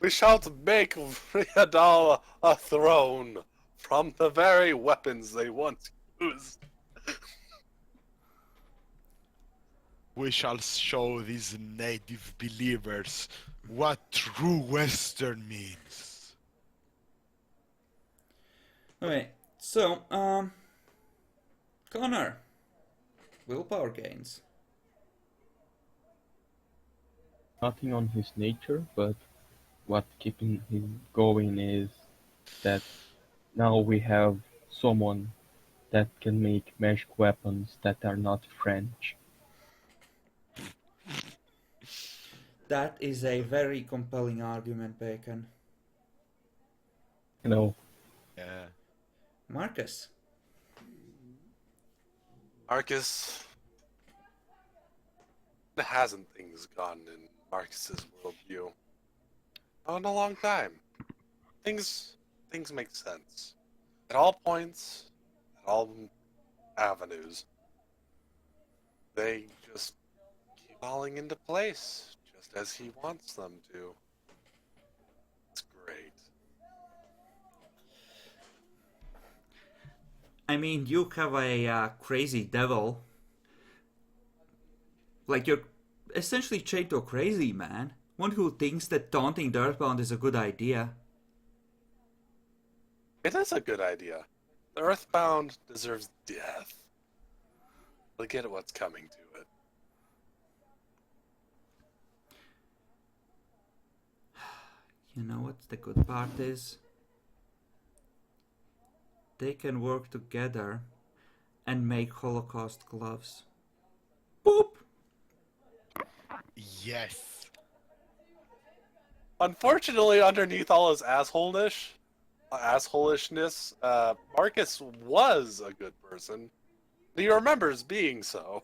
We shall make Riadal a throne from the very weapons they once used. We shall show these native believers what true Western means. Okay, so, Connor. Willpower gains. Nothing on his nature, but what keeping him going is that now we have someone that can make magic weapons that are not French. That is a very compelling argument, Bacon. You know, Yeah. Marcus. Marcus, hasn't things gone in Marcus's worldview? Oh, in a long time. Things make sense. At all points, at all avenues, they just keep falling into place, just as he wants them to. It's great. I mean, you have a crazy devil. Like, you're essentially chained to a crazy man. One who thinks that taunting the Earthbound is a good idea. It is a good idea. The Earthbound deserves death. Look at what's coming to it. You know what the good part is? They can work together and make Holocaust gloves. Boop! Yes. Unfortunately, underneath all his assholishness, Marcus was a good person. He remembers being so.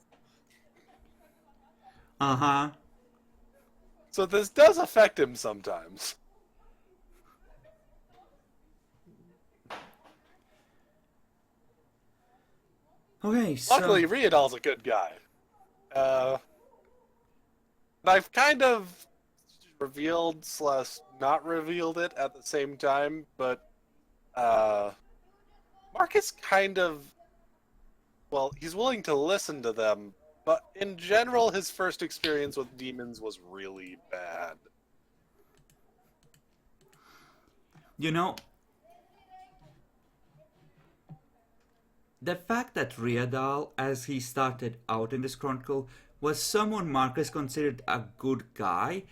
Uh-huh. So this does affect him sometimes. Okay, so... Luckily, Riadal's a good guy. And I've kind of revealed / not revealed it at the same time, but Marcus kind of, well, he's willing to listen to them, but in general, his first experience with demons was really bad. You know, the fact that Riadal, as he started out in this chronicle, was someone Marcus considered a good guy,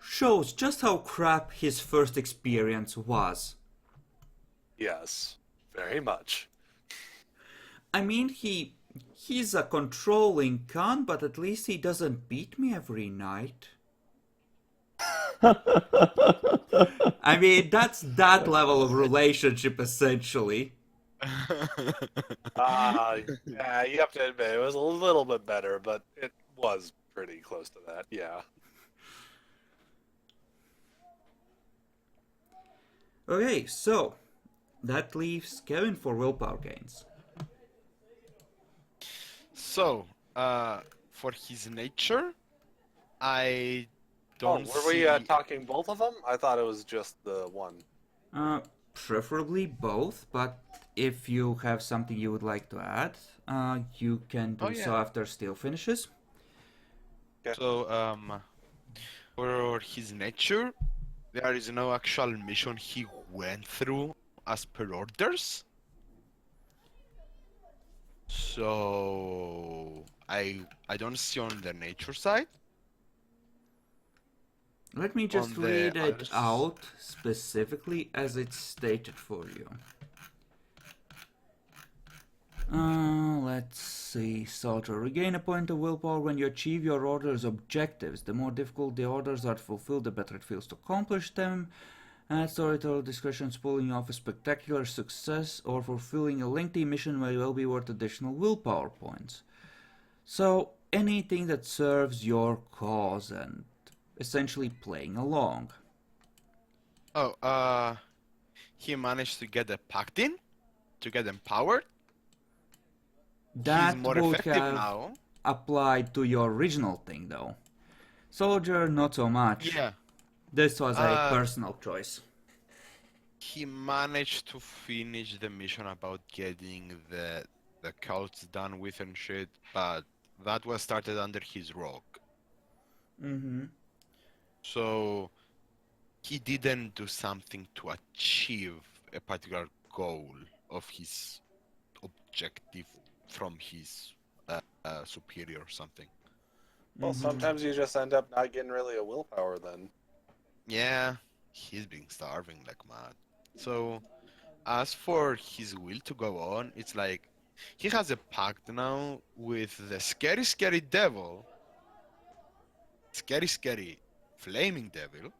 shows just how crap his first experience was. Yes, very much. I mean, he's a controlling cunt, but at least he doesn't beat me every night. I mean, that's that level of relationship, essentially. Yeah, you have to admit, it was a little bit better, but it was pretty close to that, yeah. Okay, so that leaves Kevin for willpower gains. So, for his nature, I don't Were we see. talking both of them? I thought it was just the one. Preferably both, but if you have something you would like to add, you can do Oh, yeah. so after Steel finishes. So, for his nature, there is no actual mission he went through as per orders. So, I don't see on the nature side. Let me just On the read it others- out specifically as it's stated for you. let's see. Soldier. Regain a point of willpower when you achieve your order's objectives. The more difficult the orders are to fulfill, the better it feels to accomplish them. Add storyteller discretion, pulling off a spectacular success or fulfilling a lengthy mission may well be worth additional willpower points. So, anything that serves your cause and essentially playing along. Oh, he managed to get a pact in, to get empowered. That He's more would effective have now. applied to your original thing, though. Soldier, not so much. Yeah. This was a personal choice. He managed to finish the mission about getting the cults done with and shit, but that was started under his rogue. Mm-hmm. So he didn't do something to achieve a particular goal of his objective from his superior or something. Well, sometimes you just end up not getting really a willpower then. Yeah, he's been starving like mad. So, as for his will to go on, it's like he has a pact now with the scary, scary devil, scary, flaming devil.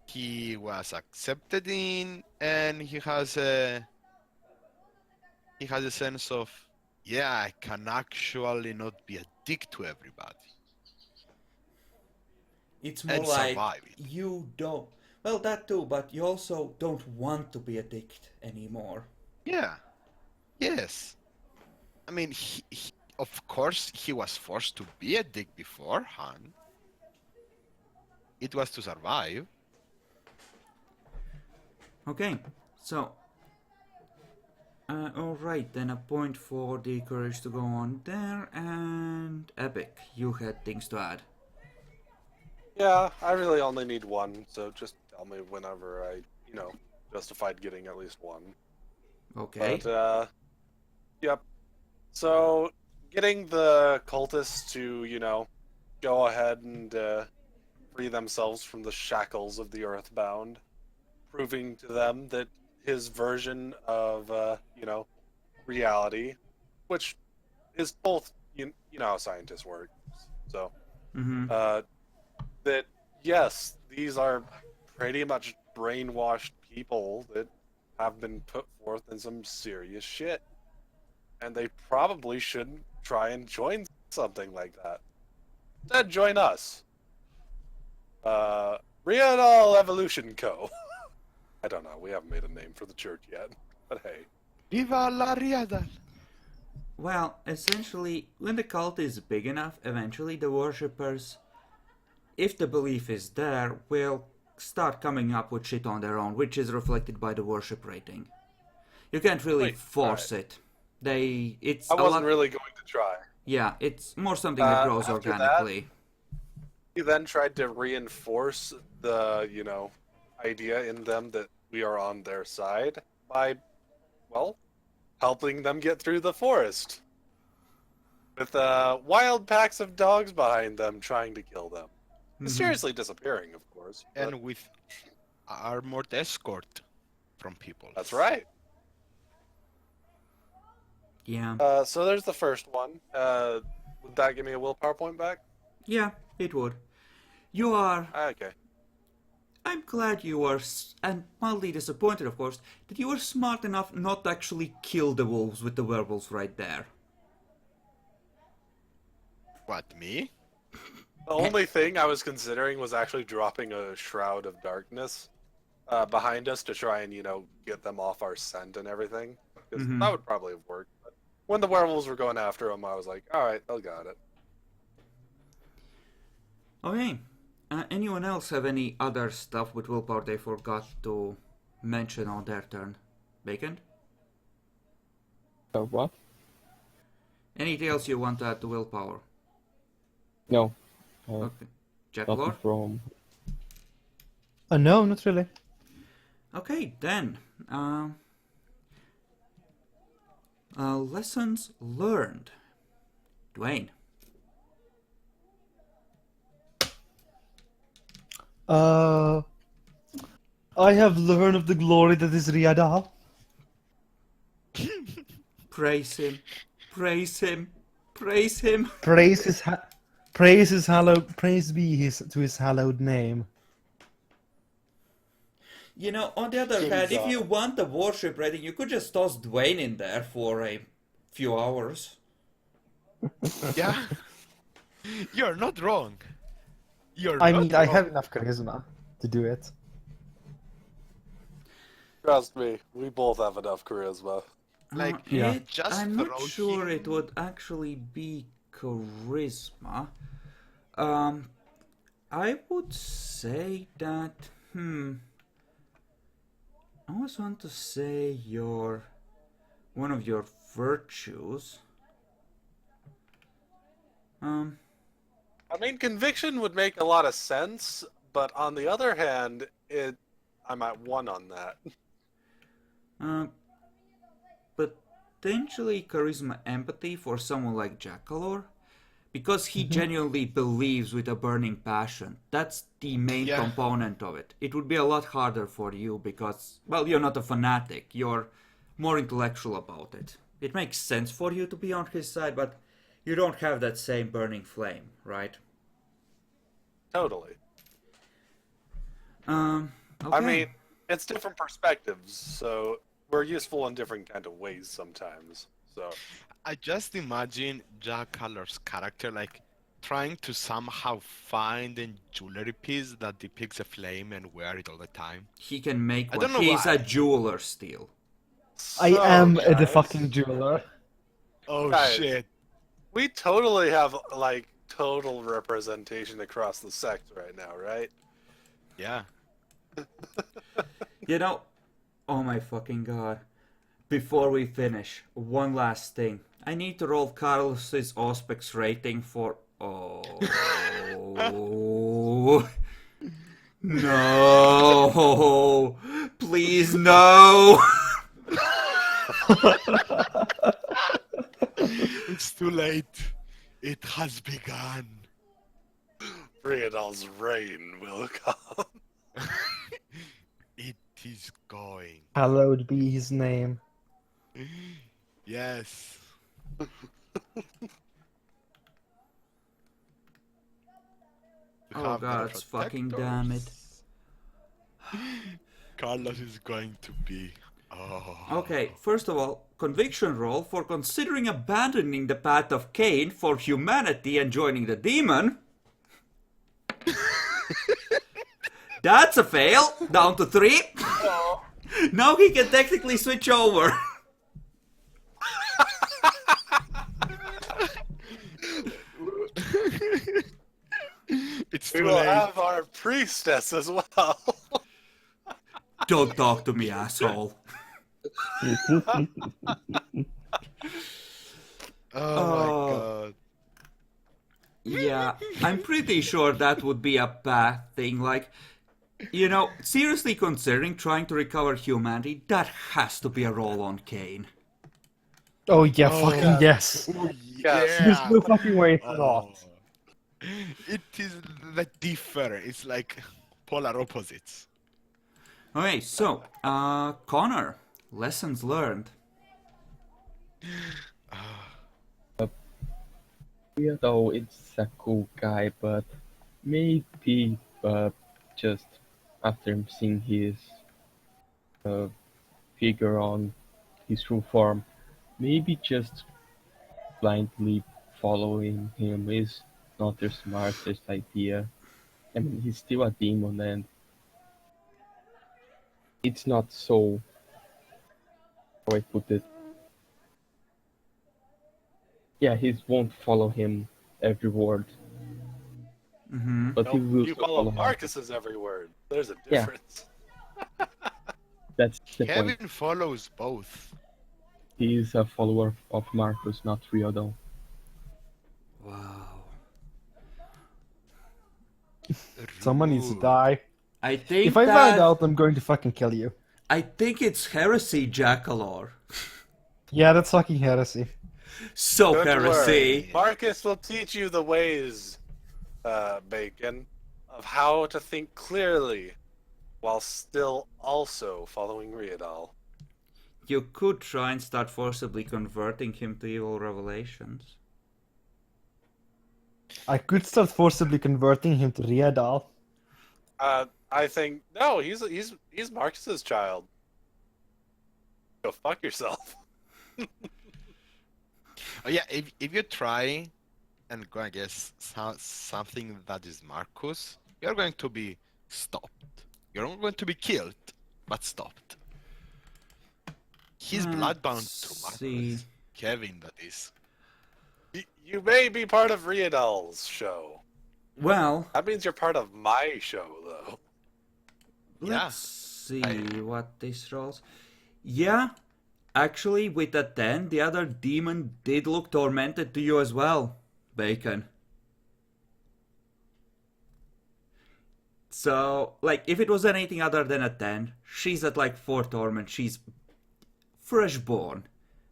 He was accepted in, and he has a sense of, yeah, I can actually not be a dick to everybody. It's more And like survive it. you don't. Well, that too, but you also don't want to be addicted anymore. Yeah. Yes. I mean, of course, he was forced to be a dick beforehand. It was to survive. Okay, so. Alright, then a point for the courage to go on there, and Epic, you had things to add. Yeah, I really only need one, so just tell me whenever I, justified getting at least one. Okay. But, yep. So, getting the cultists to, go ahead and free themselves from the shackles of the Earthbound, proving to them that his version of, reality, which is both, you know how scientists work, so, that, yes, these are pretty much brainwashed people that have been put forth in some serious shit. And they probably shouldn't try and join something like that. Instead, join us. Real Evolution Co. I don't know, we haven't made a name for the church yet, but hey. Viva la Riada! Well, essentially, when the cult is big enough, eventually the worshippers, if the belief is there, will start coming up with shit on their own, which is reflected by the worship rating. You can't really force it. I wasn't really going to try. Yeah, it's more something that grows organically. He then tried to reinforce the, idea in them that we are on their side by, helping them get through the forest. With wild packs of dogs behind them trying to kill them. Mysteriously disappearing, of course. But... And with armored escort from people. That's right. Yeah. So there's the first one. Would that give me a willpower point back? Yeah, it would. You are... Okay. I'm glad you were, and mildly disappointed, of course, that you were smart enough not to actually kill the wolves with the werewolves right there. What, me? The only thing I was considering was actually dropping a Shroud of Darkness behind us to try and, get them off our scent and everything. Because that would probably have worked. But when the werewolves were going after them, I was like, alright, they'll got it. Okay. Anyone else have any other stuff with willpower they forgot to mention on their turn? Bacon? What? Anything else you want to add to willpower? No. Okay. Jack Nothing Lord? from... No, not really. Okay, then. Lessons learned. Dwayne. I have learned of the glory that is Riada. Praise him. Praise him. Praise him. Praise his praise his hallowed praise be his to his hallowed name. You know, on the other hand, if you want a warship rating, you could just toss Dwayne in there for a few hours. Yeah. You're not wrong. You're I not mean, I wrong. have enough charisma to do it. Trust me, we both have enough charisma. Like, Yeah. just I'm not throw sure him- it would actually be charisma. I would say that, I always want to say one of your virtues. I mean, conviction would make a lot of sense, but on the other hand, I'm at 1 on that. Potentially charisma empathy for someone like Jackalor. Because he genuinely believes with a burning passion. That's the main Yeah. component of it. It would be a lot harder for you because, well, you're not a fanatic. You're more intellectual about it. It makes sense for you to be on his side, but you don't have that same burning flame, right? Totally. Okay. I mean, it's different perspectives, so we're useful in different kind of ways sometimes. So I just imagine Jack Caller's character like trying to somehow find a jewelry piece that depicts a flame and wear it all the time. he can make I one. don't know He's why. a jeweler still. I So, am the guys, fucking jeweler. Oh Guys. shit. We totally have like total representation across the sect right now, right? Yeah. You know, oh my fucking god. Before we finish, one last thing. I need to roll Carlos's Auspex rating for. Oh. No. Please, no. It's too late. It has begun. Briadol's reign will come. It is going. Hallowed be his name. Yes. We Oh have the god, fucking damn it. protectors. Carlos is going to be. Oh. Okay, first of all, conviction roll for considering abandoning the path of Cain for humanity and joining the demon. That's a fail. Down to 3. Now he can technically switch over. It's We too will late. have our priestess as well. Don't talk to me, asshole. Oh my god. Yeah, I'm pretty sure that would be a bad thing. Like, you know, seriously considering trying to recover humanity, that has to be a roll on Cain. Oh yeah, Oh. fucking yes. Oh, Yes. There's yeah. no fucking way it's Oh. not. It is the different. It's like polar opposites. Okay, so, Connor, lessons learned. Though it's a cool guy, but maybe just after seeing his figure on his true form, maybe just blindly following him is not the smartest idea. I mean, he's still a demon, and it's not so. How I put it? Yeah, he won't follow him every word, Mm-hmm. but he No, will you still follow follow him. Marcus's every word. There's a Yeah. difference. That's the point. Kevin follows both. He is a follower of Marcus, not Riodo. Wow. Someone needs to Rude. die. I think If I that... find out, I'm going to fucking kill you. I think it's heresy, Jackalor. Yeah, that's fucking heresy. So Don't heresy. worry. Marcus will teach you the ways, Bacon, of how to think clearly while still also following Riadal. You could try and start forcibly converting him to evil revelations. I could start forcibly converting him to Riadal. I think no, he's Marcus's child. Go fuck yourself. Oh yeah, if you try and go against something that is Marcus, you're going to be stopped. You're not going to be killed, but stopped. He's bloodbound to Marcus. See. Kevin, that is. You may be part of Riadal's show. Well, That means you're part of my show, though. Yeah. let's see what this rolls. Yeah, actually, with a 10, the other demon did look tormented to you as well, Bacon. So, like, if it was anything other than a 10, she's at like 4 torment. She's freshborn.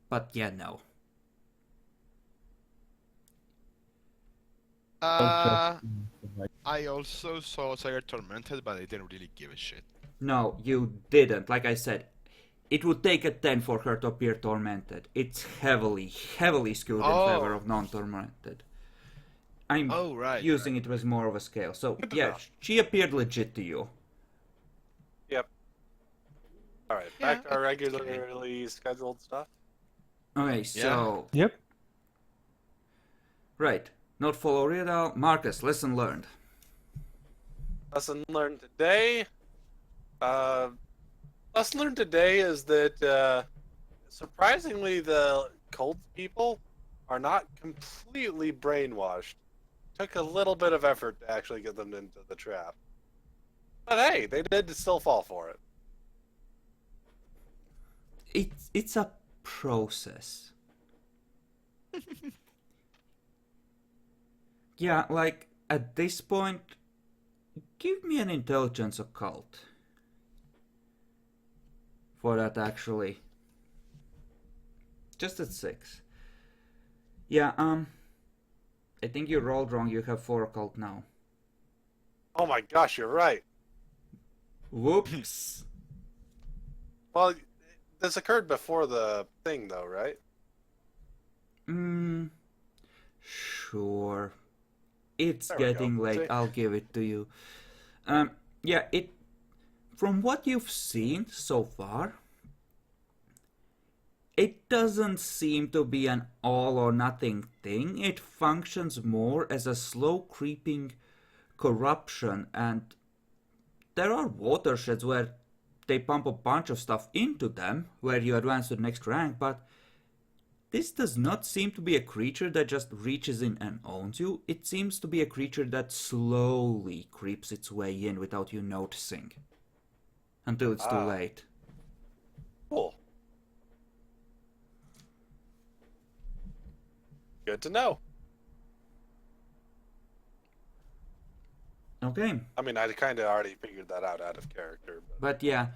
But yeah, no. I also saw Sire Tormented, but I didn't really give a shit. No, you didn't. Like I said, it would take a 10 for her to appear tormented. It's heavily skewed in favor of non-tormented. I'm using it as more of a scale. So, yeah, she appeared legit to you. Yep. Alright, back to our regularly scheduled stuff. Okay, so... Yep. Right. Not follow Riedal. Marcus, lesson learned. Lesson learned today. Lesson learned today is that surprisingly the cult people are not completely brainwashed. Took a little bit of effort to actually get them into the trap. But hey, they did still fall for it. It's a process. Yeah, like, at this point, give me an intelligence occult. For that, actually. Just at 6. Yeah, I think you rolled wrong. You have 4 occult now. Oh my gosh, you're right. Whoops. Well, this occurred before the thing, though, right? Sure. It's There we getting go. late. See? I'll give it to you. Yeah, it. From what you've seen so far, it doesn't seem to be an all or nothing thing. It functions more as a slow creeping corruption, and there are watersheds where they pump a bunch of stuff into them, where you advance to the next rank, but this does not seem to be a creature that just reaches in and owns you. It seems to be a creature that slowly creeps its way in without you noticing. Until it's too late. Cool. Good to know. Okay. I mean, I kind of already figured that out of character. But yeah.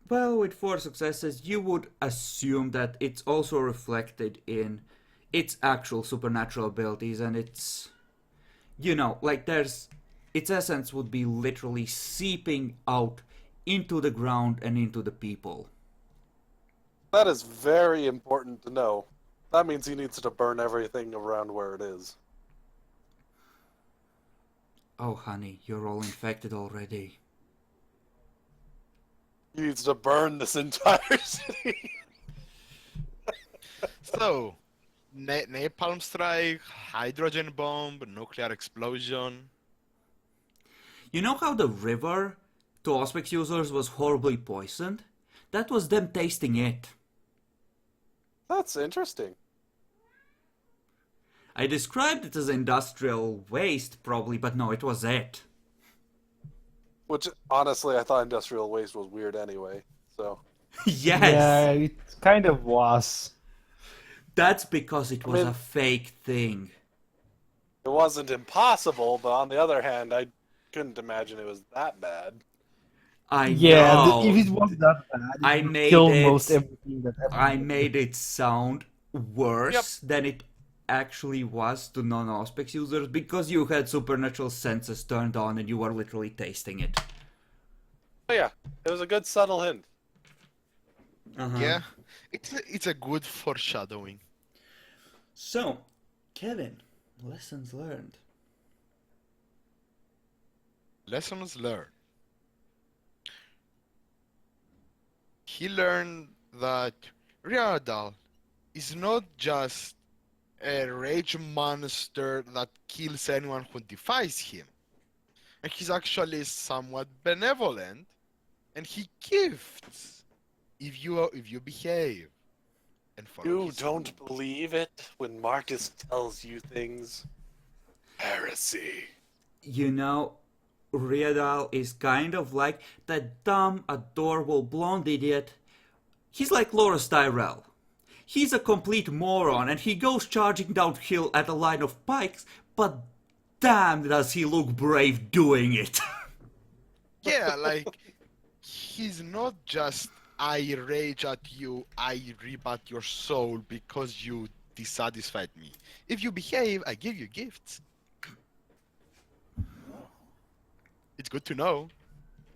Well, with 4 successes, you would assume that it's also reflected in its actual supernatural abilities, and it's, you know, like there's, its essence would be literally seeping out into the ground and into the people. That is very important to know. That means he needs to burn everything around where it is. Oh, honey, you're all infected already. He needs to burn this entire city. So, napalm strike, hydrogen bomb, nuclear explosion. You know how the river to Auspex users was horribly poisoned? That was them tasting it. That's interesting. I described it as industrial waste, probably, but no, it was it. Which, honestly, I thought industrial waste was weird anyway, so... Yes! Yeah, it kind of was. That's because it was I mean- a fake thing. It wasn't impossible, but on the other hand, I couldn't imagine it was that bad. I Yeah, know. if it was that bad, it I would made kill it- most everything that ever I lived. made it sound worse than it actually was to non-Auspex users because you had supernatural senses turned on and you were literally tasting it. But yeah, it was a good subtle hint. Uh-huh. Yeah, it's a good foreshadowing. So, Kevin, lessons learned. Lessons learned. He learned that Riardal is not just a rage monster that kills anyone who defies him. And he's actually somewhat benevolent, and he gifts if you behave and follow You his don't rules. believe it when Marcus tells you things? Heresy. You know, Riedal is kind of like that dumb, adorable blonde idiot. He's like Loris Tyrell. He's a complete moron and he goes charging downhill at a line of pikes, but damn does he look brave doing it. Yeah, like he's not just I rage at you, I rip at your soul because you dissatisfied me. If you behave, I give you gifts. It's good to know,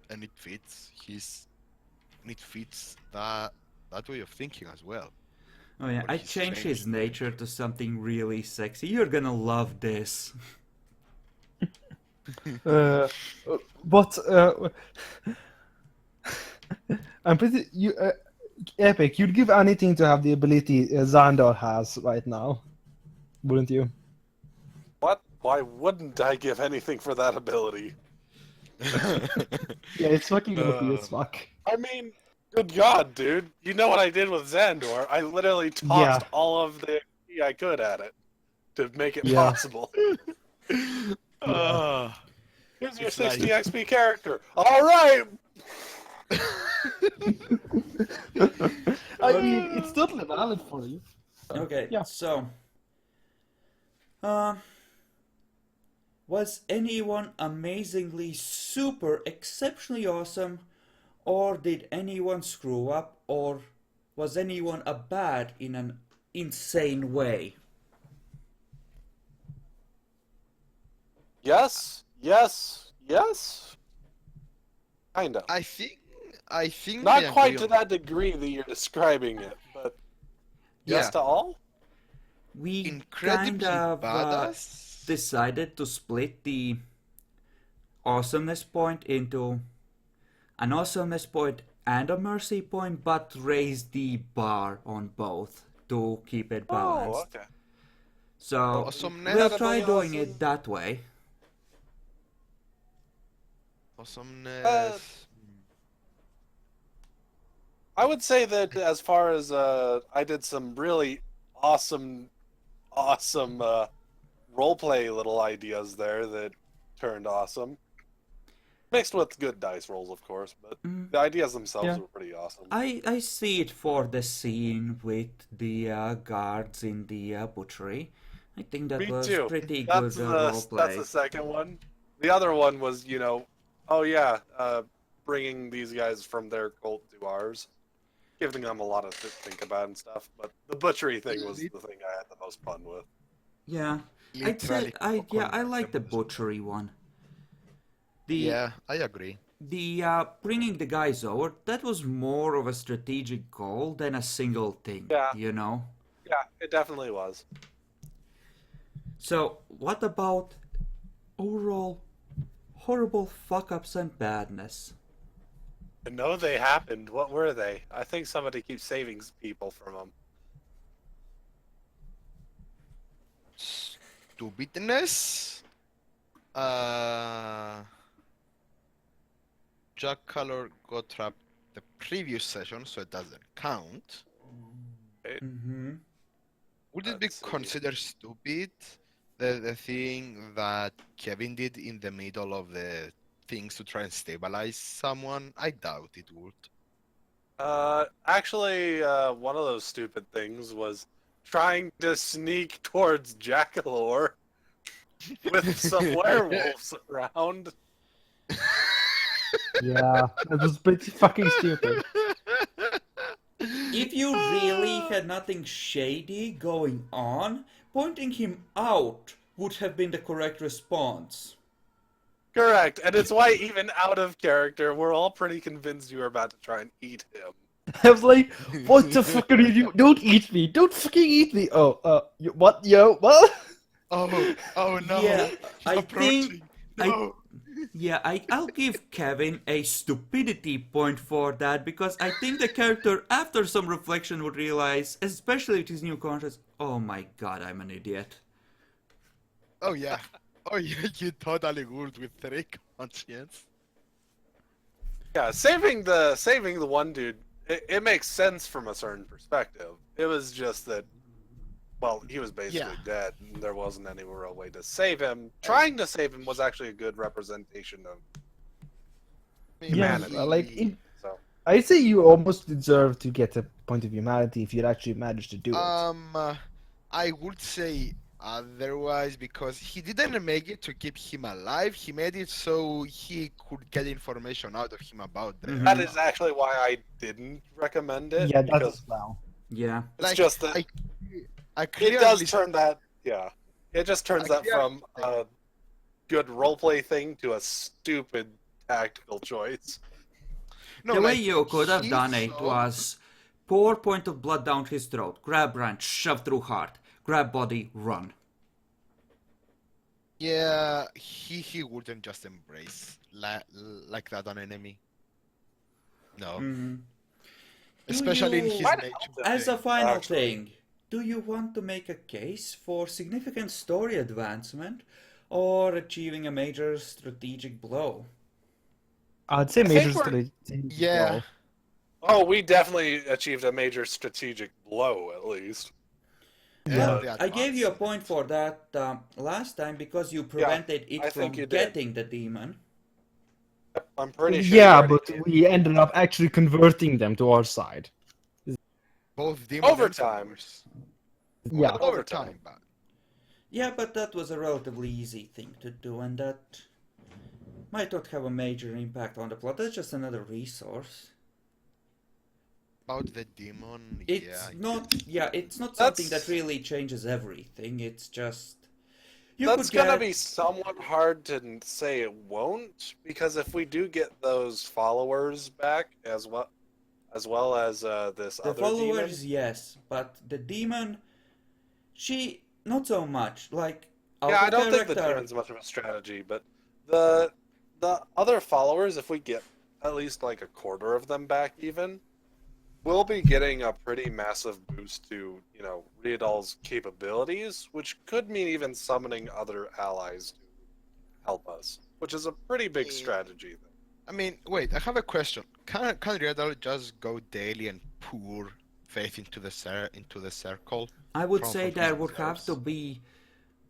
and it fits that way of thinking as well. Oh yeah, When I he's changed his training nature to something really sexy. You're gonna love this. Uh, but I'm pretty you Epic. You'd give anything to have the ability Xandar has right now, wouldn't you? What? Why wouldn't I give anything for that ability? Yeah, it's fucking OP as Uh, fuck. I mean, good God, dude. You know what I did with Xandor? I literally Yeah. tossed all of the XP I could at it to make it Yeah. possible. Ah, Here's your it's 60 like XP character. All right. I mean, it's totally valid for you. Okay, Yeah. so uh was anyone amazingly super exceptionally awesome, or did anyone screw up, or was anyone a bad in an insane way? Yes. Yes. Yes. Kind of. I think Not I quite agree to on that degree that you're describing it, but yes yeah, to all? We kind incredibly of badass. decided to split the awesomeness point into an awesomeness point and a mercy point, but raised the bar on both to keep it Oh, balanced. okay. So we'll Awesomeness, try Incredibly doing awesome. it that way. awesomeness. I would say that as far as I did some really awesome roleplay little ideas there that turned awesome. Mixed with good dice rolls, of course, but the ideas themselves Yeah. were pretty awesome. I see it for the scene with the guards in the butchery. I think that Me was too. pretty That's good that's the roleplay. second one. The other one was, oh yeah, bringing these guys from their cult to ours, giving them a lot of to think about and stuff. But the butchery thing was Lit- the thing I had the most fun with. Yeah, I'd say Literally I convert like them the into something. butchery one. The Yeah, I agree. the bringing the guys over, that was more of a strategic goal than a single thing, Yeah, you know? yeah, it definitely was. So, what about overall horrible fuck ups and badness? I know they happened. What were they? I think somebody keeps saving people from them. Stupidness. Jack Color got trapped the previous session, so it doesn't count. Mm-hmm. Would it be Let's see. considered stupid? The thing that Kevin did in the middle of the things to try and stabilize someone? I doubt it would. Actually, one of those stupid things was trying to sneak towards Jackalore with some werewolves around. Yeah, that was pretty fucking stupid. If you really had nothing shady going on, pointing him out would have been the correct response. Correct, and it's why even out of character, we're all pretty convinced you were about to try and eat him. I was like, what the fuck are you doing? Don't eat me! Don't fucking eat me! What? Yo, what? Oh no! Yeah, He's I approaching. think No. I'll give Kevin a stupidity point for that because I think the character, after some reflection, would realize, especially with his new conscience, oh my god, I'm an idiot. Oh yeah. Oh yeah. You totally would with 3 conscience. Yeah, saving the one dude, it makes sense from a certain perspective. It was just that, well, he was basically Yeah. dead, and there wasn't any real way to save him. Trying to save him was actually a good representation of I mean, Yeah, humanity. like he- So I'd say you almost deserve to get a point of humanity if you actually managed to do it. I would say otherwise because he didn't make it to keep him alive. He made it so he could get information out of him about the. Mhm. that is actually why I didn't recommend it, Yeah, that because as well. Yeah. it's Like just that I it clearly does turn that, yeah, it just turns I that from clearly- a good roleplay thing to a stupid tactical choice. no, The way like, you could have he done it saw- was pour point of blood down his throat, grab branch, shove through heart, grab body, run. Yeah, he wouldn't just embrace like that on enemy. No, Mhm. especially in you- his Might nature. help them, As a final actually. thing, do you want to make a case for significant story advancement or achieving a major strategic blow? I'd say I major think we're- strategic Yeah. blow. Oh, we definitely achieved a major strategic blow, at least. Yeah, the I gave you a advancement. point for that last time because you prevented it I think from you did. getting the demon. I'm pretty sure. Yeah, you already but did. we ended up actually converting them to our side. Both demon and Overtime. followers. Yeah. Well, overtime, but Yeah, but that was a relatively easy thing to do, and that might not have a major impact on the plot. That's just another resource. about the demon, It's it's not That's- something that really changes everything. It's just you That's could get gonna be somewhat hard to say it won't, because if we do get those followers back as well as this the other followers, demon. yes, but the demon, she not so much. Like Yeah, out I of don't think the character. demon's much of a strategy, but the other followers, if we get at least like a quarter of them back, even, we'll be getting a pretty massive boost to Riadal's capabilities, which could mean even summoning other allies to help us, which is a pretty big Yeah. strategy. I mean, wait, I have a question. Can Riadal just go daily and pour faith into the circle? I would from- say from there his would have to reserves? be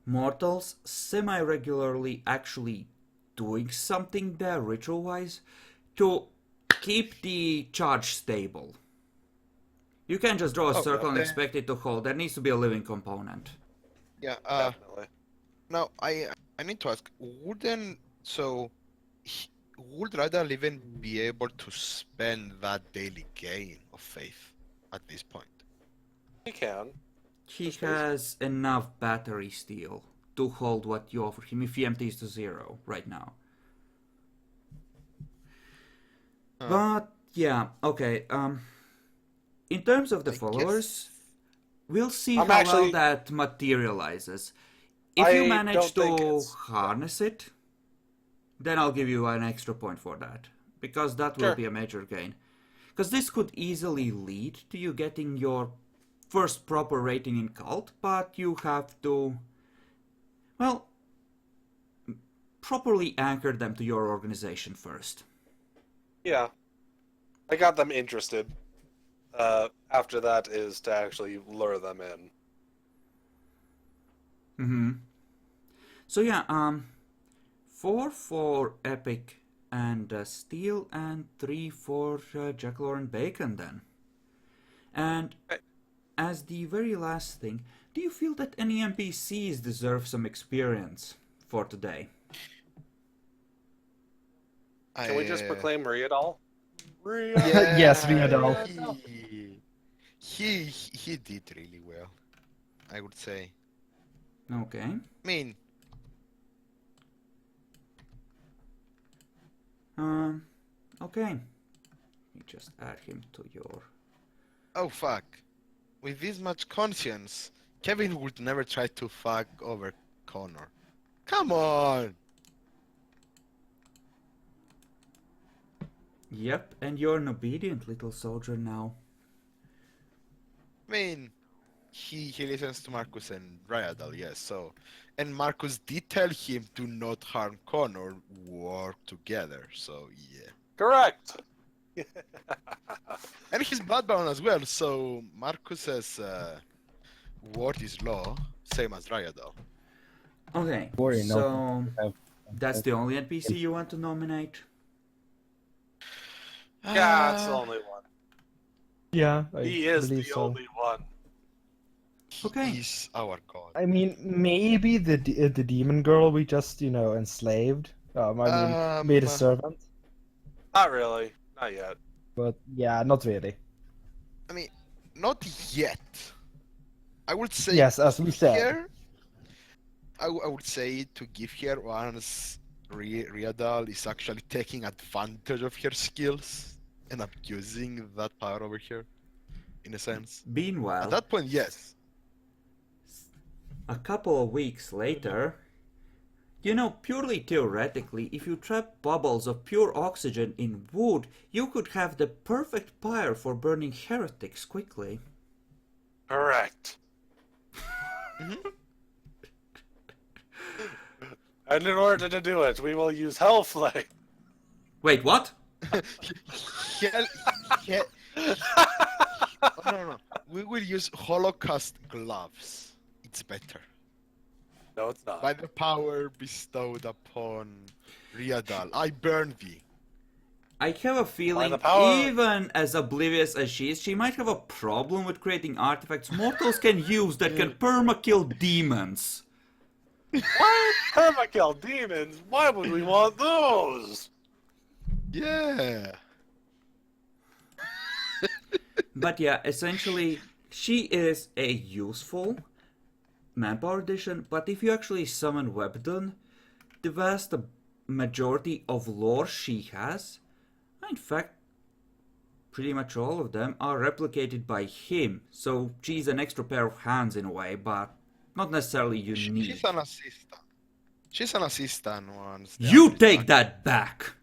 mortals semi-regularly actually doing something there ritual-wise to keep the charge stable. You can't just draw a Oh, circle and then- expect it to hold. There needs to be a living component. Yeah. Definitely. Now I need to ask. Would Riadal even be able to spend that daily gain of faith at this point? He can. He Just has enough battery steel to hold what you offer him if he empties to 0 right now. Huh. But yeah, okay. In terms of the I guess- followers, we'll see I'm how actually- well that materializes. If you I manage don't think to it's- harness it, then I'll give you an extra point for that. Because that will Sure. be a major gain. Because this could easily lead to you getting your first proper rating in cult, but you have to, well, properly anchor them to your organization first. Yeah. I got them interested. After that is to actually lure them in. Mm-hmm. So yeah, 4 for Epic and Steel, and 3 for Jekyll and Bacon then. And Right. as the very last thing, do you feel that any NPCs deserve some experience for today? Can we just proclaim Riadal? Yes, Riadal. He did really well, I would say. Okay. I mean, Okay. just add him to your... Oh fuck. With this much conscience, Kevin would never try to fuck over Connor. Come on! Yep, and you're an obedient little soldier now. I mean, he listens to Marcus and Ryadal, yes, so... And Marcus did tell him to not harm Connor, work together, so yeah. Correct. And he's bloodbound as well, so Marcus's word is law, same as Ryadal. Okay, Worry not so to have that's the only NPC you want to nominate? Yeah, it's the only one. Yeah, I He is believe the so. only one. Okay. He's our god. I mean, maybe the demon girl we just, you know, enslaved. Made a servant. Not really. Not yet. But yeah, not really. I mean, not yet. I would say Yes, as we said. here, I would say to give her once Riadal is actually taking advantage of her skills and abusing that power over here, in a sense. Meanwhile, At that point, yes. a couple of weeks later, you know, purely theoretically, if you trap bubbles of pure oxygen in wood, you could have the perfect pyre for burning heretics quickly. Correct. And in order to do it, we will use Hellflame. Wait, what? Hell, oh, no. We will use Holocaust gloves. It's better. No, it's not. By the power bestowed upon Riadal, I burn thee. I have a feeling, the power- even as oblivious as she is, she might have a problem with creating artifacts mortals can use that can perma-kill demons. Why permakill demons? Why would we want those? Yeah. But yeah, essentially, she is a useful manpower addition, but if you actually summon Webdon, the vast majority of lore she has, in fact, pretty much all of them, are replicated by him. So she's an extra pair of hands in a way, but not necessarily unique. She's an assistant. She's an assistant once. the You artist take act- that back!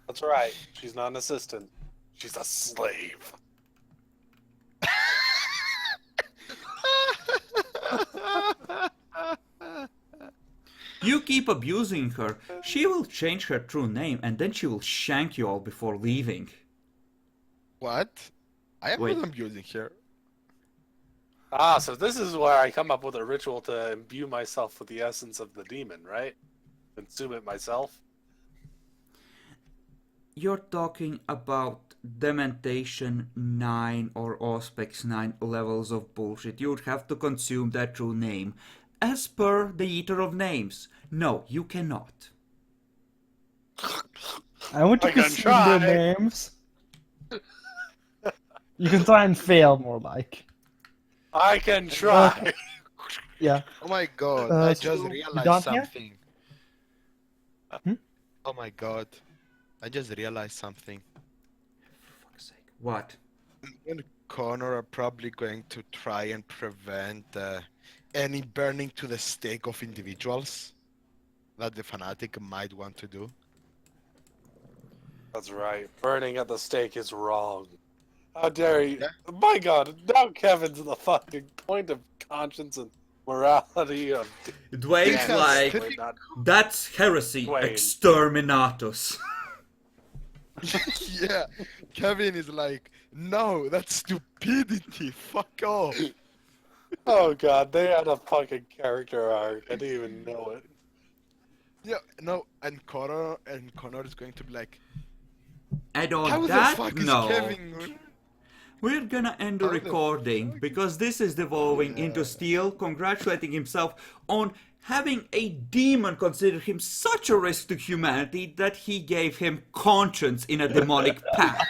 That's right. She's not an assistant. She's a slave. You keep abusing her, she will change her true name and then she will shank you all before leaving. What? I am Wait. not abusing her. Ah, so this is where I come up with a ritual to imbue myself with the essence of the demon, right? Consume it myself. You're talking about Dementation 9 or Auspex 9 levels of bullshit. You'd have to consume that true name. As per the Eater of Names. No, you cannot. I want to I can consume try. their names. You can try and fail, more like. I can try. Yeah. Oh my god, Uh, I so just you realized done here? something. Hmm? Oh my god. I just realized something. For fuck's sake. What? Me and Connor are probably going to try and prevent any burning to the stake of individuals that the fanatic might want to do. That's right. Burning at the stake is wrong. How dare you? Yeah. My god, now Kevin's the fucking point of conscience and morality of... Dwayne's Yes. like, Wait, not- that's heresy, Dwayne. exterminatus. Yeah, Kevin is like, no, that's stupidity, fuck off. Oh god, they had a fucking character arc. I didn't even know it. Yeah, no, and Connor is going to be like, And on how the that fuck is note, Kevin? we're gonna end the How the recording fuck? because this is devolving into Steel congratulating himself on having a demon consider him such a risk to humanity that he gave him conscience in a demonic pact.